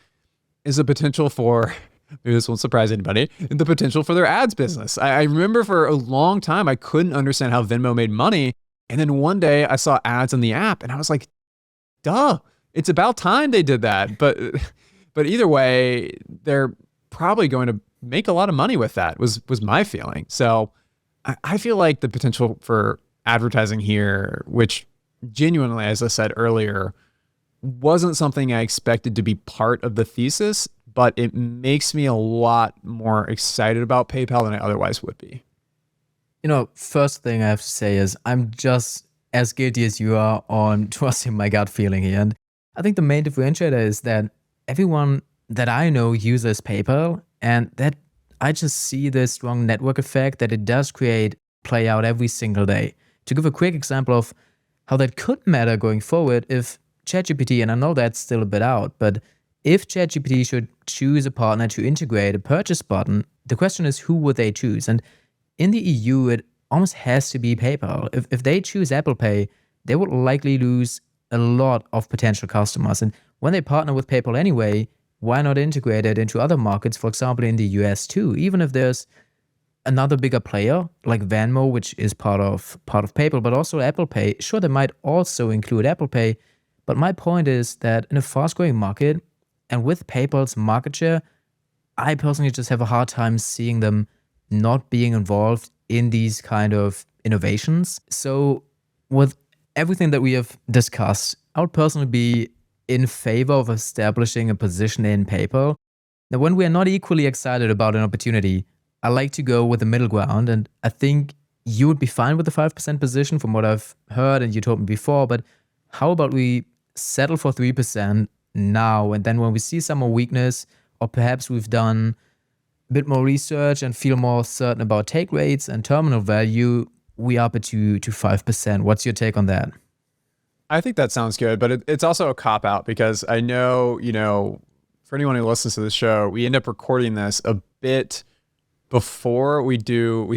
S2: is the potential for, maybe this won't surprise anybody, the potential for their ads business. I remember for a long time, I couldn't understand how Venmo made money. And then one day I saw ads in the app and I was like, duh, it's about time they did that. But either way, they're probably going to make a lot of money with that was my feeling. So I feel like the potential for advertising here, which genuinely, as I said earlier, wasn't something I expected to be part of the thesis, but it makes me a lot more excited about PayPal than I otherwise would be.
S1: You know, first thing I have to say is I'm just as guilty as you are on trusting my gut feeling here. And I think the main differentiator is that everyone that I know uses PayPal, and that I just see this strong network effect that it does play out every single day. To give a quick example of how that could matter going forward, if ChatGPT, and I know that's still a bit out, but if ChatGPT should choose a partner to integrate a purchase button, the question is who would they choose? And in the EU, it almost has to be PayPal. If they choose Apple Pay, they would likely lose a lot of potential customers. And when they partner with PayPal anyway, why not integrate it into other markets, for example, in the US too? Even if there's another bigger player like Venmo, which is part of PayPal, but also Apple Pay. Sure, they might also include Apple Pay. But my point is that in a fast-growing market and with PayPal's market share, I personally just have a hard time seeing them not being involved in these kind of innovations. So with everything that we have discussed, I would personally be in favor of establishing a position in PayPal. Now, when we are not equally excited about an opportunity, I like to go with the middle ground, and I think you would be fine with the 5% position from what I've heard and you told me before, but how about we settle for 3% now, and then when we see some more weakness, or perhaps we've done a bit more research and feel more certain about take rates and terminal value, we up it to 5%. What's your take on that?
S2: I think that sounds good, but it's also a cop-out because I know, for anyone who listens to the show, we end up recording this a bit before we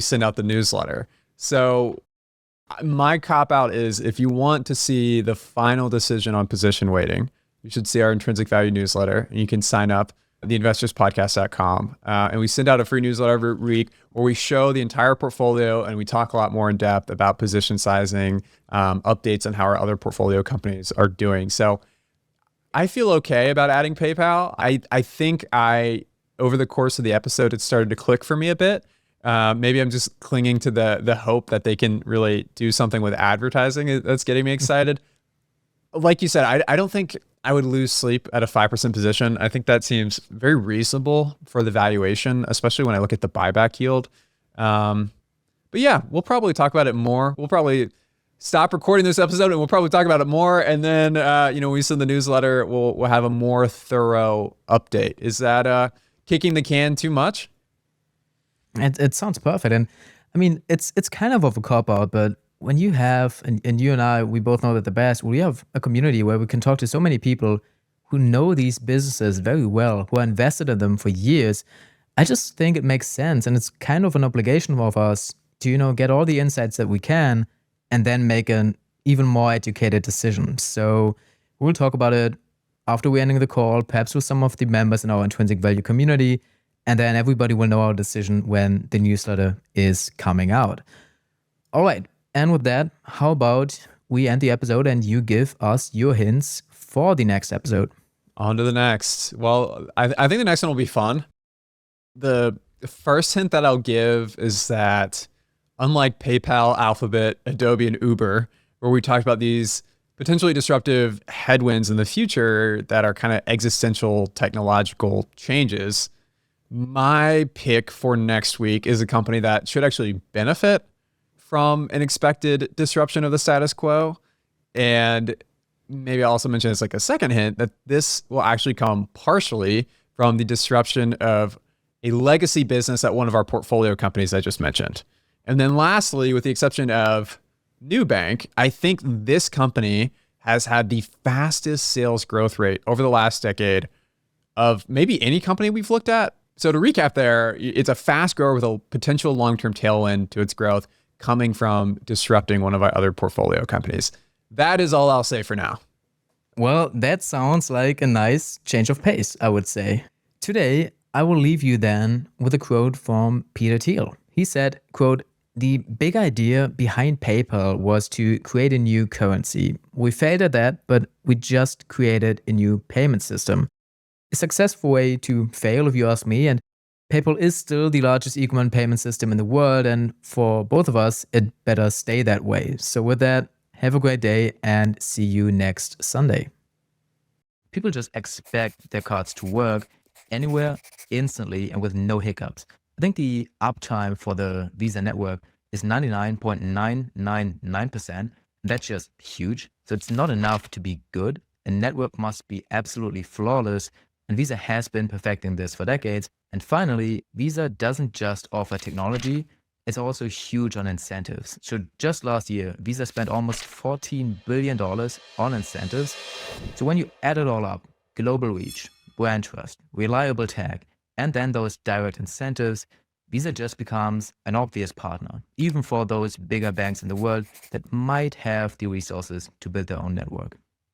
S2: send out the newsletter. So my cop-out is if you want to see the final decision on position weighting, you should see our intrinsic value newsletter, and you can sign up at theinvestorspodcast.com. And we send out a free newsletter every week where we show the entire portfolio and we talk a lot more in depth about position sizing, updates on how our other portfolio companies are doing. So I feel okay about adding PayPal. I think over the course of the episode, it started to click for me a bit. Maybe I'm just clinging to the hope that they can really do something with advertising that's getting me excited. Like you said, I don't think I would lose sleep at a 5% position. I think that seems very reasonable for the valuation, especially when I look at the buyback yield. But yeah, we'll probably talk about it more. We'll probably stop recording this episode and we'll probably talk about it more. And then, when we send the newsletter, we'll have a more thorough update. Is that kicking the can too much?
S1: It sounds perfect. And I mean, it's kind of a cop-out, but when you have, and you and I, we both know that the best, we have a community where we can talk to so many people who know these businesses very well, who are invested in them for years. I just think it makes sense. And it's kind of an obligation of us to, get all the insights that we can and then make an even more educated decision. So we'll talk about it after we're ending the call, perhaps with some of the members in our intrinsic value community. And then everybody will know our decision when the newsletter is coming out. All right. And with that, how about we end the episode and you give us your hints for the next episode?
S2: On to the next. Well, I think the next one will be fun. The first hint that I'll give is that unlike PayPal, Alphabet, Adobe, and Uber, where we talked about these potentially disruptive headwinds in the future that are kind of existential technological changes, my pick for next week is a company that should actually benefit from an expected disruption of the status quo. And maybe I'll also mention as like a second hint that this will actually come partially from the disruption of a legacy business at one of our portfolio companies I just mentioned. And then lastly, with the exception of Nubank, I think this company has had the fastest sales growth rate over the last decade of maybe any company we've looked at. So to recap there, it's a fast grower with a potential long-term tailwind to its growth coming from disrupting one of our other portfolio companies. That is all I'll say for now.
S1: Well, that sounds like a nice change of pace, I would say. Today, I will leave you then with a quote from Peter Thiel. He said, quote, "The big idea behind PayPal was to create a new currency. We failed at that, but we just created a new payment system. A successful way to fail, if you ask me, and PayPal is still the largest e-commerce payment system in the world, and for both of us, it better stay that way. So with that, have a great day and see you next Sunday." People just expect their cards to work anywhere, instantly, and with no hiccups. I think the uptime for the Visa network is 99.999%. That's just huge. So it's not enough to be good. A network must be absolutely flawless, and Visa has been perfecting this for decades. And finally, Visa doesn't just offer technology, it's also huge on incentives. So just last year, Visa spent almost $14 billion on incentives. So when you add it all up, global reach, brand trust, reliable tech, and then those direct incentives, Visa just becomes an obvious partner, even for those bigger banks in the world that might have the resources to build their own network.